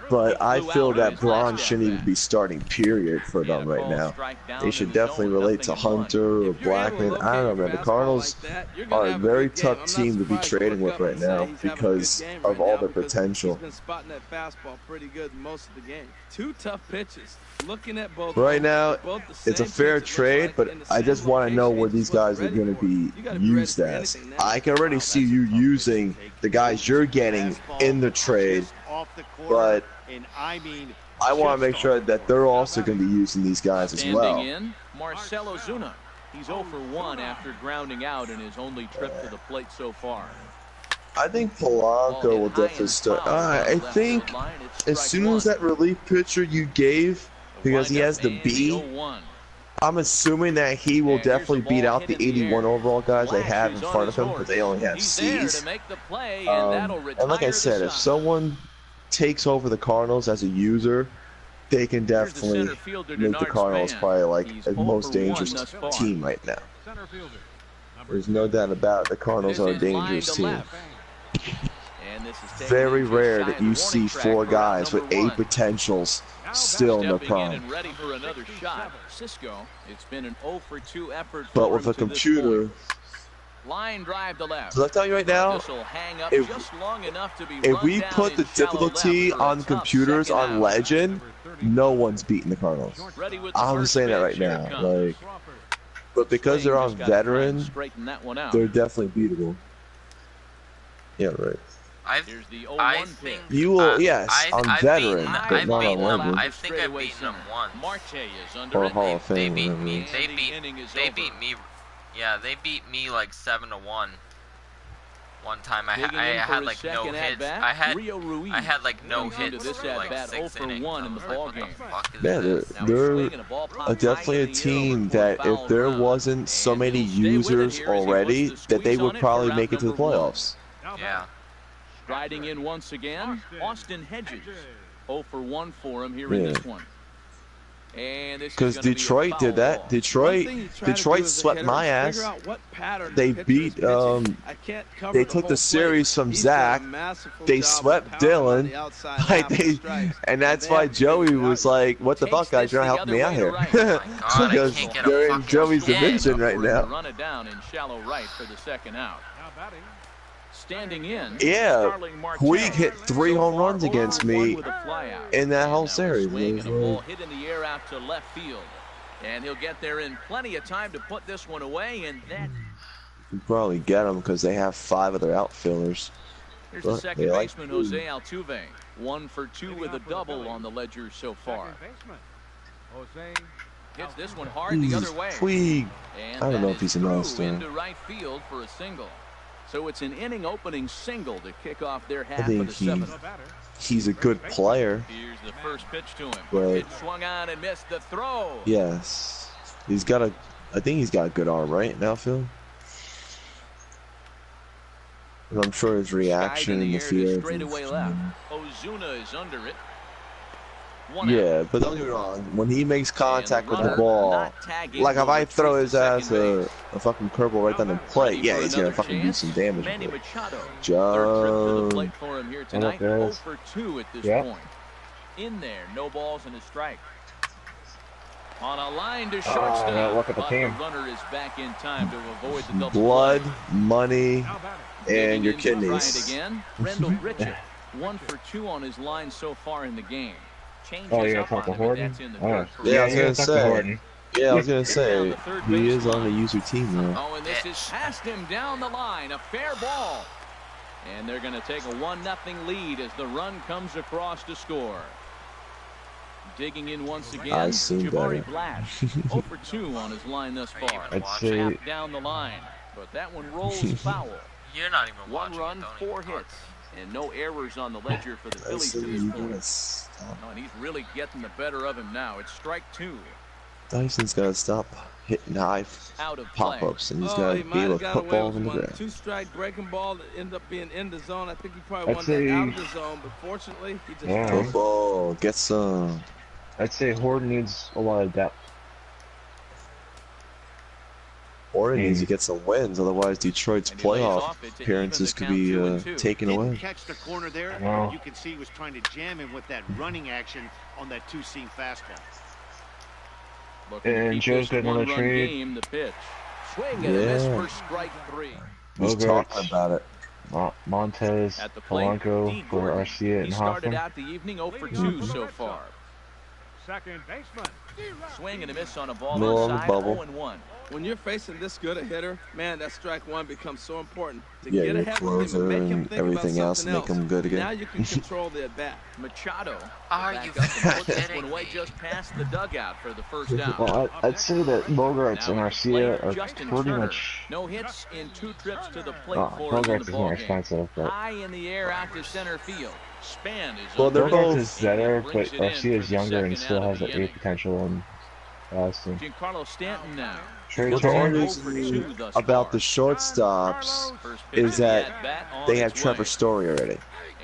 But I feel that Braun shouldn't even be starting, period, for them right now. They should definitely relate to Hunter or Blackman. I don't know, man. The Cardinals are a very tough team to be trading with right now because of all their potential. He's been spotting that fastball pretty good most of the game. 2 tough pitches. Looking at both right now, it's a fair trade, but I just want to know where these guys are going to be used as. I can already see you using the guys you're getting in the trade, but I want to make sure that they're also going to be using these guys as well. Marcell Ozuna. He's 0 for 1 after grounding out in his only trip to the plate so far. I think Polanco will definitely start. I think as soon as that relief pitcher you gave, because he has the B, I'm assuming that he will definitely beat out the 81 overall guys they have in front of him, because they only have C's. And like I said, if someone takes over the Cardinals as a user, they can definitely make the Cardinals probably like the most dangerous team right now. There's no doubt about it. The Cardinals are a dangerous team. Very rare that you see 4 guys with 8 potentials still in the prime. But with a computer, line drive to left. so I'll tell you right now, if we put the difficulty on computers on Legend, no one's beating the Cardinals. I'm saying that right now. Like, but because they're on Veteran, they're definitely beatable. Yeah, right. I think you will, yes, on Veteran, but not on Legend. I think I've beaten them once. Or Hall of Fame. They beat me. Yeah, they beat me like 7-1. One time I had like no hits. I had like no hits for like 6 innings. Yeah, they're definitely a team that if there wasn't so many users already, that they would probably make it to the playoffs. Yeah. Riding in once again, Austin Hedges. 0 for 1 for him here in this one. Because Detroit did that. Detroit swept my ass. They beat, they took the series from Zach. They swept Dylan. And that's why Joey was like, what the fuck, guys, you're not helping me out here. Because they're in Joey's division right now. Run it down in shallow right for the second out. Standing in, yeah, Puig hit 3 home runs against me in that whole series. Swing and a ball hit in the air out to left field, and he'll get there in plenty of time to put this one away. And that you probably get them because they have 5 of their outfielders. Here's the second baseman, Jose Altuve, 1 for 2 with a double on the ledger so far. Hits this one hard the other way. Puig, I don't know if he's a milestone. Into right field for a single. So it's an inning opening single to kick off their half of the 7th. He's a good player. Here's the first pitch to him. But it swung on and missed the throw. Yes. He's got a, I think he's got a good arm, right, now, Phil? And I'm sure his reaction in the field. Ozuna is under it. Yeah, but don't get me wrong. When he makes contact with the ball, like if I throw his ass a fucking curveball right down the plate, yeah, he's gonna fucking do some damage. John, for him here tonight. 0 for 2 at this point. In there, no balls and a strike. On a line to shortstop. Look at the team. The runner is back in time to avoid the double blood, play. Money, and your kidneys. Again, Rendell Richard, 1 for 2 on his line so far in the game. Oh, you're gonna talk to Horton? Yeah, I was gonna say, he is on the user team now. Oh, and this is past him down the line, a fair ball. And they're gonna take a 1-0 lead as the run comes across to score. Digging in once again, Jabari Blash, 0 for 2 on his line thus far. I'd say down the line, but that one rolls foul. You're not even watching. 1 run, 4 hits. And no errors on the ledger for the Phillies to this point. Oh, and he's really getting the better of him now. It's strike 2. Dyson's got to stop hitting high pop-ups, and he's got to be able to put balls in the ground. 2-strike breaking ball that ended up being in the zone. I think he probably wanted that out of the zone, but fortunately, he just football. Get some. I'd say Horton needs a lot of depth. Horton needs to get some wins, otherwise Detroit's playoff appearances could be taken away. Catch the corner there. You can see he was trying to jam him with that running action on that two-seam fastball. And Joe's got another trade. Yeah. Who's talking about it? Montez, Polanco for Arcia and Hoffman. Started out the evening 0 for 2 so far. Second baseman. Swing and a miss on a ball inside 0-1. When you're facing this good a hitter, man, that strike one becomes so important. To Yeah, get your ahead with him closer and make him and think everything about else something make him good again. Now you can control the at-bat. Machado. Are you kidding me? Away just past the dugout for the first down. Well, I'd say that Bogarts and Arcia are pretty much. No hits in 2 trips to the plate for Bogarts the is more ballgame. expensive, but High in the air out to center field. Span is well, they're Bogarts both is better, but Arcia is younger and still has the A potential. And Giancarlo Stanton now. What's crazy about the shortstops is that they have Trevor Story already.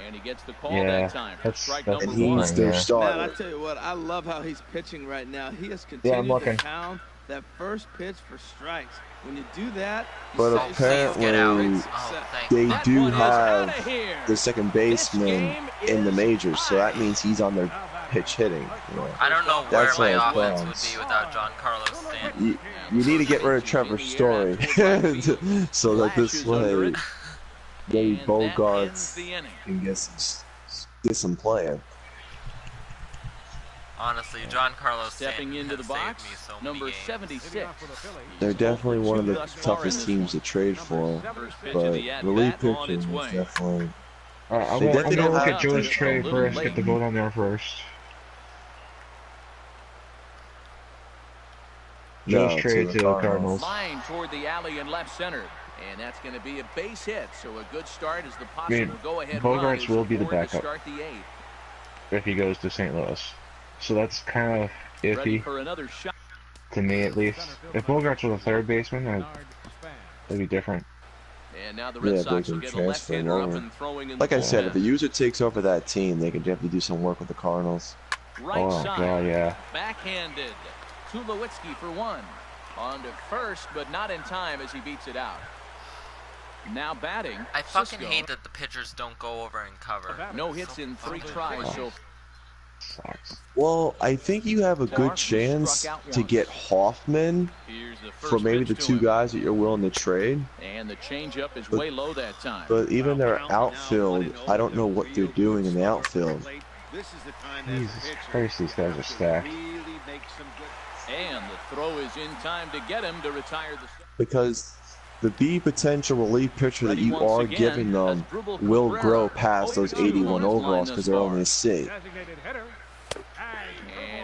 And he gets the call yeah, that time. that's and he's their Man, I starter. tell you what, I love how he's pitching right now. He has continued to pound that first pitch for strikes. When you do that, but apparently they do have the second baseman in the majors, so that means he's on their pitch hitting. You know. I don't know where my offense would be without Giancarlo Stanton. You need to get rid of Trevor Story, so that this way maybe Bogarts can get some playing. Honestly, Giancarlo Stepping Stanton into the box, so number 76. They're definitely one of the toughest teams to trade for, but relief pitching is definitely. I'm gonna look at Joe's trade first. Get the vote on there first. Joe's trade to the Cardinals. Line toward the alley in left center. And that's going to be a base hit, so a good start is the possible go-ahead. Bogarts will be the backup start the 8th. if he goes to St. Louis. So that's kind of iffy for another shot. To me, at least. If Bogarts was a third baseman, that'd be different. And now the Red Sox will get a left-hander up and throwing in. Like I said, if the user takes over that team, they can definitely do some work with the Cardinals. Right side, God, yeah. backhanded. Tulowitzki for 1. On to first, but not in time as he beats it out. Now batting. I fucking hate that the pitchers don't go over and cover. No hits in 3 tries so far. Well, I think you have a good chance to get Hoffman for maybe the 2 guys that you're willing to trade. And the changeup is way low that time. But even their outfield, I don't know what they're doing in the outfield. Jesus Christ, these guys are stacked. And the throw is in time to get him to retire the. Because the B potential relief pitcher that you are giving them will grow past those 81 overalls because they're only a C.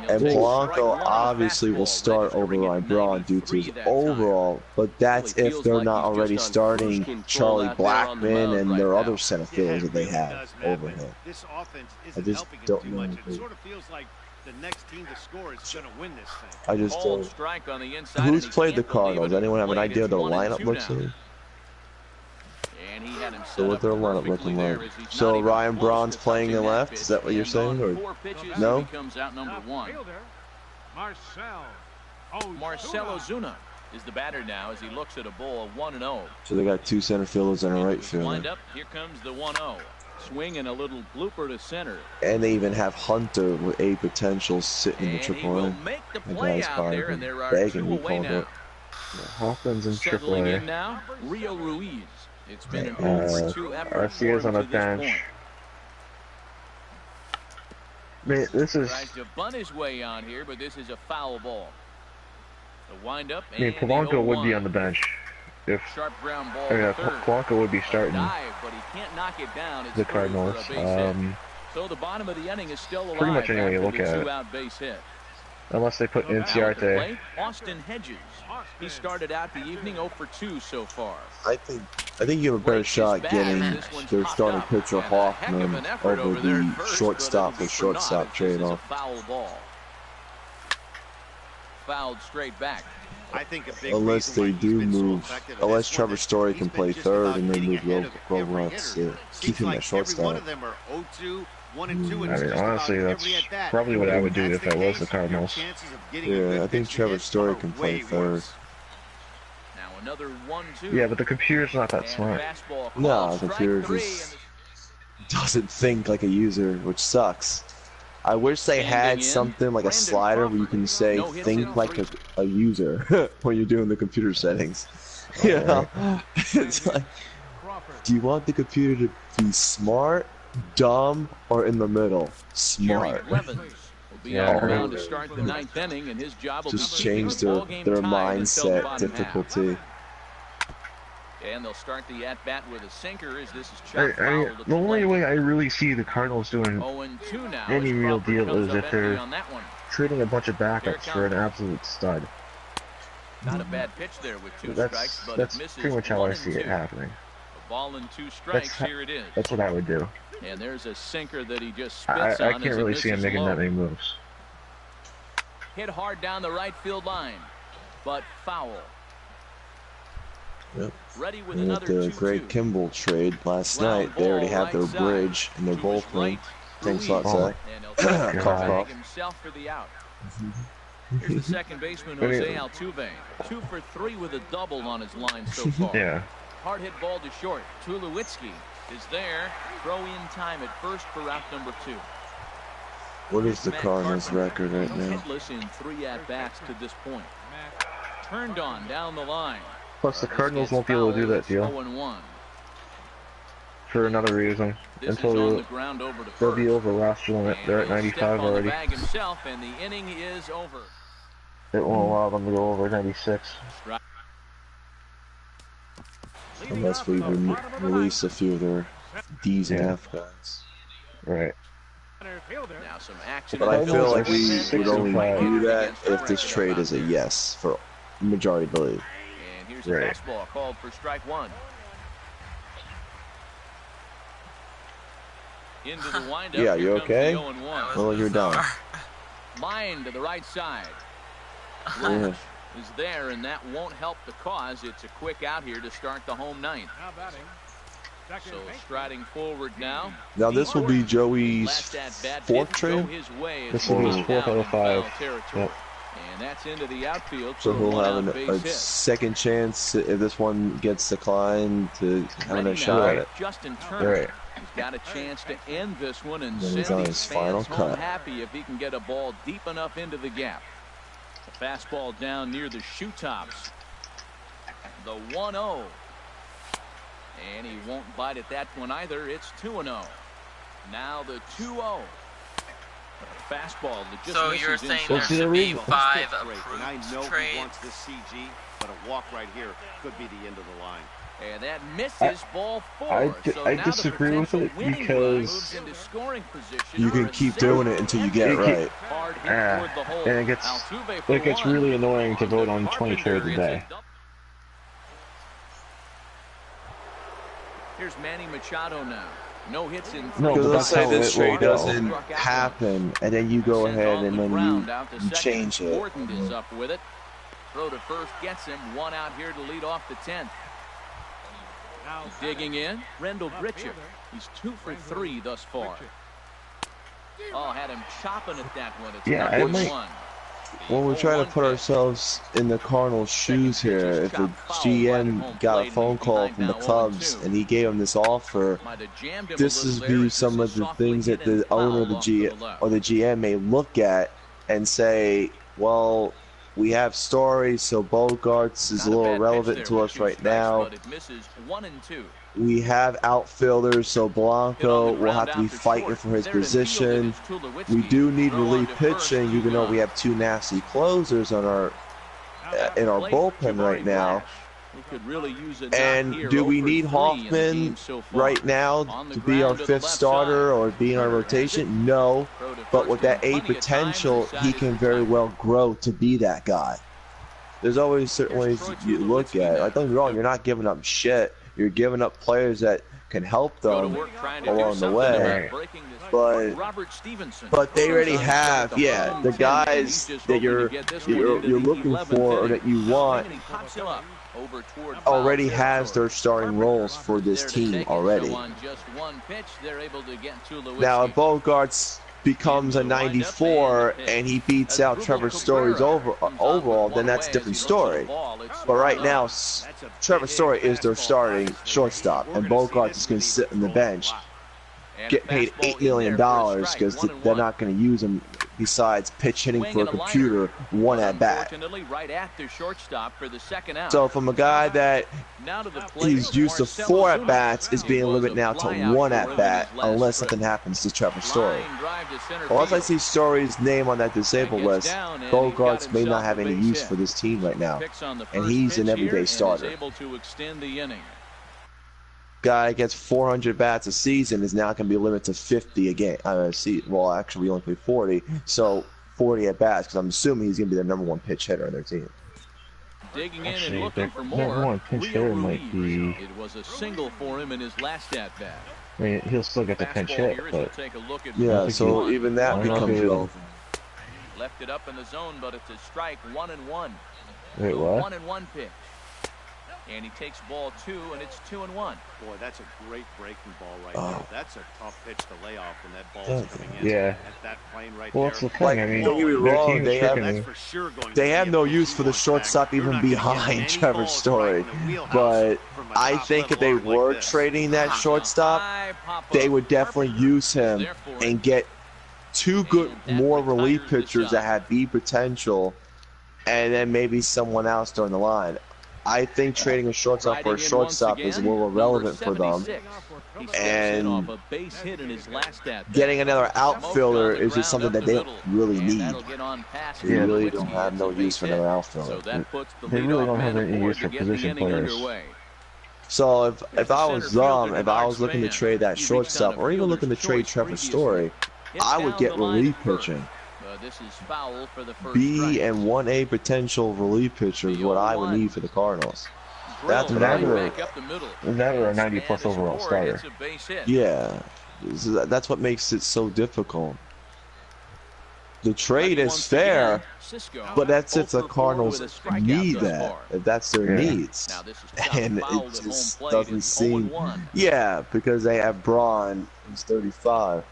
And Polanco obviously will start over Ryan Braun due to his overall, but that's if they're not already starting Charlie Blackmon and their other center fielders that they have over him. I just don't know. The next team to score is going to win this thing. I just don't. Who's played the Cardinals? Anyone have an idea what their lineup looks like? So what their lineup looking like? So Ryan Braun's playing in left? Is that what you're saying? Or no? Marcell Ozuna is the batter now as he looks at a ball 1-0. So they got 2 center fielders and a right fielder. Here comes the 1-0. Swing and a little blooper to center. And they even have Hunter with A potential sitting in the AAA. The guy's probably begging to be called up. Hoffman's in AAA. Now, Rio Ruiz. It's been an over 2 effort. Arcia's on the bench. Man, this is. Tries to bunt his way on here, but this is a foul ball. The windup. I mean, Polanco would be on the bench. If sharp ground ball Polanco would be starting but he can't knock it down. The Cardinals. So the bottom of the inning is still alive. Pretty much any way you look at it. Unless they put Inciarte. Austin Hedges. He started out the evening 0 for 2 so far. I think you have a better shot getting their starting pitcher Hoffman over the shortstop or shortstop trade-off. fouled straight back. I think a big unless they do move, unless Trevor is Story can play third and they move Robles to keep him at shortstop. I mean, honestly, that's probably what I would do if I was the Cardinals. Yeah, I think Trevor Story can play third. Now another 1-2. Yeah, but the computer's not that smart. No, the computer just doesn't think like a user, which sucks. I wish they had something like a slider where you can say think like a user when you're doing the computer settings. You know? It's like, do you want the computer to be smart, dumb, or in the middle? Smart. Yeah, to start the 9th inning, and his job will just be change their mindset, difficulty. And they'll start the at-bat with a sinker as this is chopped foul. The only way I really see the Cardinals doing any real deal is if they're trading a bunch of backups for an absolute stud. Not a bad pitch there with 2 strikes, but that's pretty much how I see it happening. A ball and 2 strikes, here it is. That's what I would do. And there's a sinker that he just spits on. I can't really see him making that many moves. Hit hard down the right field line, but foul. Yep. Ready with and with the Greg Kimball trade last night, they already have their bridge and their bullpen. Thanks a lot, Zach. Himself for the out. Here's the second baseman, Jose Altuve. 2 for 3 with a double on his line so far. Yeah. Hard hit ball to short. Tulowitzki is there. Throw in time at first for route number 2. What is the Cardinals' record right now? Hitless in 3 at-bats to this point. Turned on down the line. Plus, the Cardinals won't be able to do that deal. For another reason. Until they'll be over roster limit. They're at 95 already. Himself, and the inning is over. It won't allow them to go over 96. Unless we release a few of their D's and F guys. Right. Now some action. But I feel like we would only do that if this trade is a yes for majority of the league. Here's a fastball called for strike 1. Into the windup. Yeah, you okay? Well, you're done. Line to the right side. Flash is there, and that won't help the cause. It's a quick out here to start the home 9th. So striding forward now. Now this will be Joey's 4th trade. This will be his 4th out of 5. Yep. And that's into the outfield. So he'll have a second chance if this one gets declined to have a shot at it. Justin Turner. He's got a chance to end this one and send these fans home happy if he can get a ball deep enough into the gap. The fastball down near the shoe tops. The 1-0. And he won't bite at that one either. It's 2-0. Now the 2-0. Fastball that just so you're saying there should be 5 approved trades? Wants this CG, but a walk right here could be the end of the line. And that misses ball 4. I disagree with it because you can keep doing it until you get it right. And it gets really annoying to vote on 20 trades a day. Here's Manny Machado now. No hits in 3. Because let's say this trade doesn't happen, and then you go ahead and then you change it. Gordon is up with it. Throw to first gets him. 1 out here to lead off the 10th. Digging in, Rendell Grichuk. He's 2 for 3 thus far. Oh, had him chopping at that one. It's yeah, well, we're trying to put ourselves in the Cardinals' shoes here. If the GM got a phone call from the Cubs and he gave him this offer, this is be some of the things that the owner of the GM may look at and say, well, we have Story, so Bogarts is a little irrelevant to us right now. We have outfielders, so Blanco will have to be fighting for his position. We do need relief pitching, even though we have 2 nasty closers on our in our bullpen right now. And do we need Hoffman right now to be our 5th starter or be in our rotation? No, but with that A potential, he can very well grow to be that guy. There's always certain ways you look at it. Like, don't get me wrong, you're not giving up shit. You're giving up players that can help them along the way. But they already have, the guys that you're looking for or that you want already has their starting roles for this team already. Now, if Bogarts becomes a 94 and he beats out Trevor Story's overall, then that's a different story. But right now, Trevor Story is their starting shortstop, and Bogarts is going to sit on the bench, get paid $8 million because they're not going to use him besides pitch hitting for a computer one at bat. So from a guy that he's used to 4 at bats is being limited now to 1 at bat unless something happens to Trevor Story. Unless I see Story's name on that disabled list, Bogarts may not have any use for this team right now, and he's an everyday starter. Guy gets 400 bats a season is now going to be limited to 50 a game. Well, actually, we only play 40, so 40 at bats because I'm assuming he's going to be their #1 pitch hitter on their team. Digging in and looking for more. #1 pinch hitter might be. It was a single for him in his last at bat. I mean, he'll still get the pinch hit, but yeah, so even that becomes relevant. Left it up in the zone, but it's a strike. 1-1. Wait, what? 1-1 pitch. And he takes ball 2, and it's 2-1. Boy, that's a great breaking ball right now. That's a tough pitch to lay off when that ball's coming in. Yeah. At that plane right well, there. it's the thing. I mean, don't get me wrong, they have no to use for the shortstop even behind Trevor Story. But I think if they were trading that shortstop, they would definitely use him and get 2 good more relief pitchers that have B potential, and then maybe someone else during the line. I think trading a shortstop for a shortstop is a little irrelevant for them, and getting another outfielder is just something that they don't really need. They really don't have no use for another outfielder. They really don't have any use for position players. So if I was looking to trade that shortstop, or even looking to trade Trevor Story, I would get relief pitching. This is foul for the first B and 1A potential relief pitcher is what I would need for the Cardinals. That's what I would. That or a 90+ overall starter. Yeah, that's what makes it so difficult. The trade is fair, but that's if the Cardinals need that. If that's their needs, and it just doesn't seem. Yeah, because they have Braun, who's 35.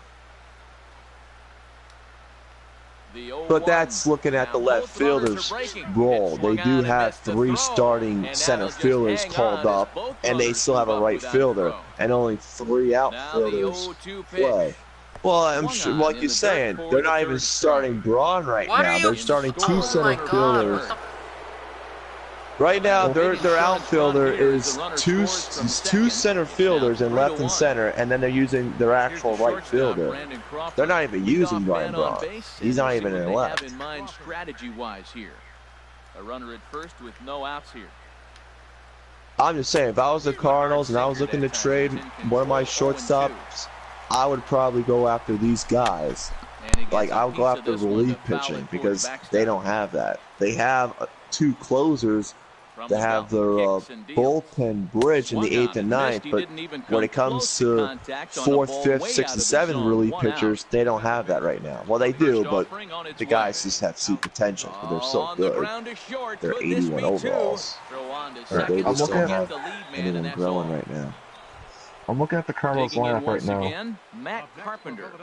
But that's looking at the left fielder's role. They do have 3 starting center fielders called up, and they still have a right fielder, and only 3 outfielders play. Well, I'm sure, like you're saying, they're not even starting Braun right now. They're starting 2 center fielders. Right now, their outfielder is two center fielders in left and center, and then they're using their actual right fielder. They're not even using Brian Braun. He's not even in left. Strategy-wise here, a runner at first with no outs here. I'm just saying, if I was the Cardinals and I was looking to trade one of my shortstops, I would probably go after these guys. Like, I would go after relief pitching because they don't have that. They have 2 closers to have their bullpen bridge in the 8th and 9th, but when it comes to 4th, 5th, 6th, and 7th relief pitchers, they don't have that right now. Well, they do, but the guys just have C potential because they're so good. They're 81 overalls. They just don't have anyone growing right now. I'm looking at the Cardinals lineup right now,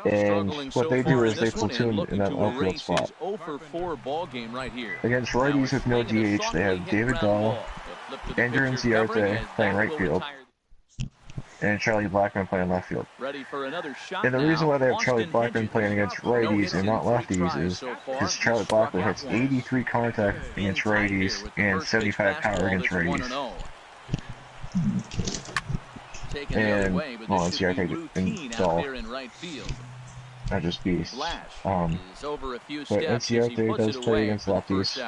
and what they do is they platoon in that outfield spot. Against righties with no DH, they have David Dahl, Andrew Inciarte playing right field, and Charlie Blackmon playing left field. And the reason why they have Charlie Blackmon playing against righties and not lefties is because Charlie Blackmon hits 83 contact against righties and 75 power against righties. And, well, Inciarte and Dahl are just beasts. But Inciarte does play against lefties.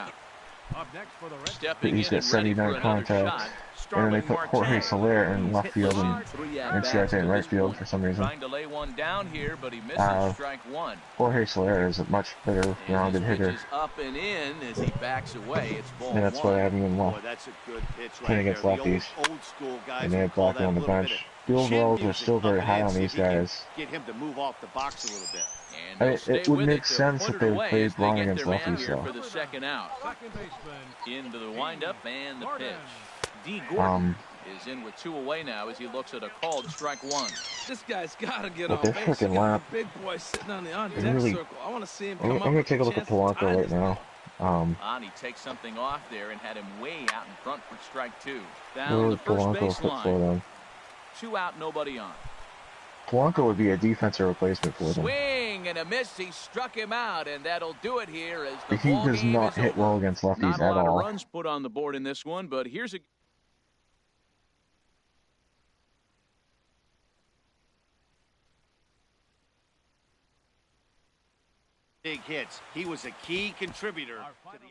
He's got 79 contacts. And then they put Jorge Soler in left field and Inciarte in right field for some reason. Jorge Soler is a much better rounded hitter. And that's why I have him in left. Playing against lefties. And they have Blackmon on the bench. field rolls are still very high on these guys. Get him to move off the box a little bit. It would make sense if they played wrong against lefties, though. For the second out. Into the windup and the pitch. D. Gordon is in with 2 away now as he looks at a called strike 1. This guy's got to get on base. Freaking lap. Big boy sitting on the on-deck really, circle. I want to see him I'm going to take a look at Polanco right now. He takes something off there and had him way out in front for strike 2. Down the first baseline. 2 out, nobody on. Polanco would be a defensive replacement for them. Swing and a miss. He struck him out, and that'll do it here as the he does not hit well against lefties at all. Not a lot of runs put on the board in this one, but here's a big hits. He was a key contributor to the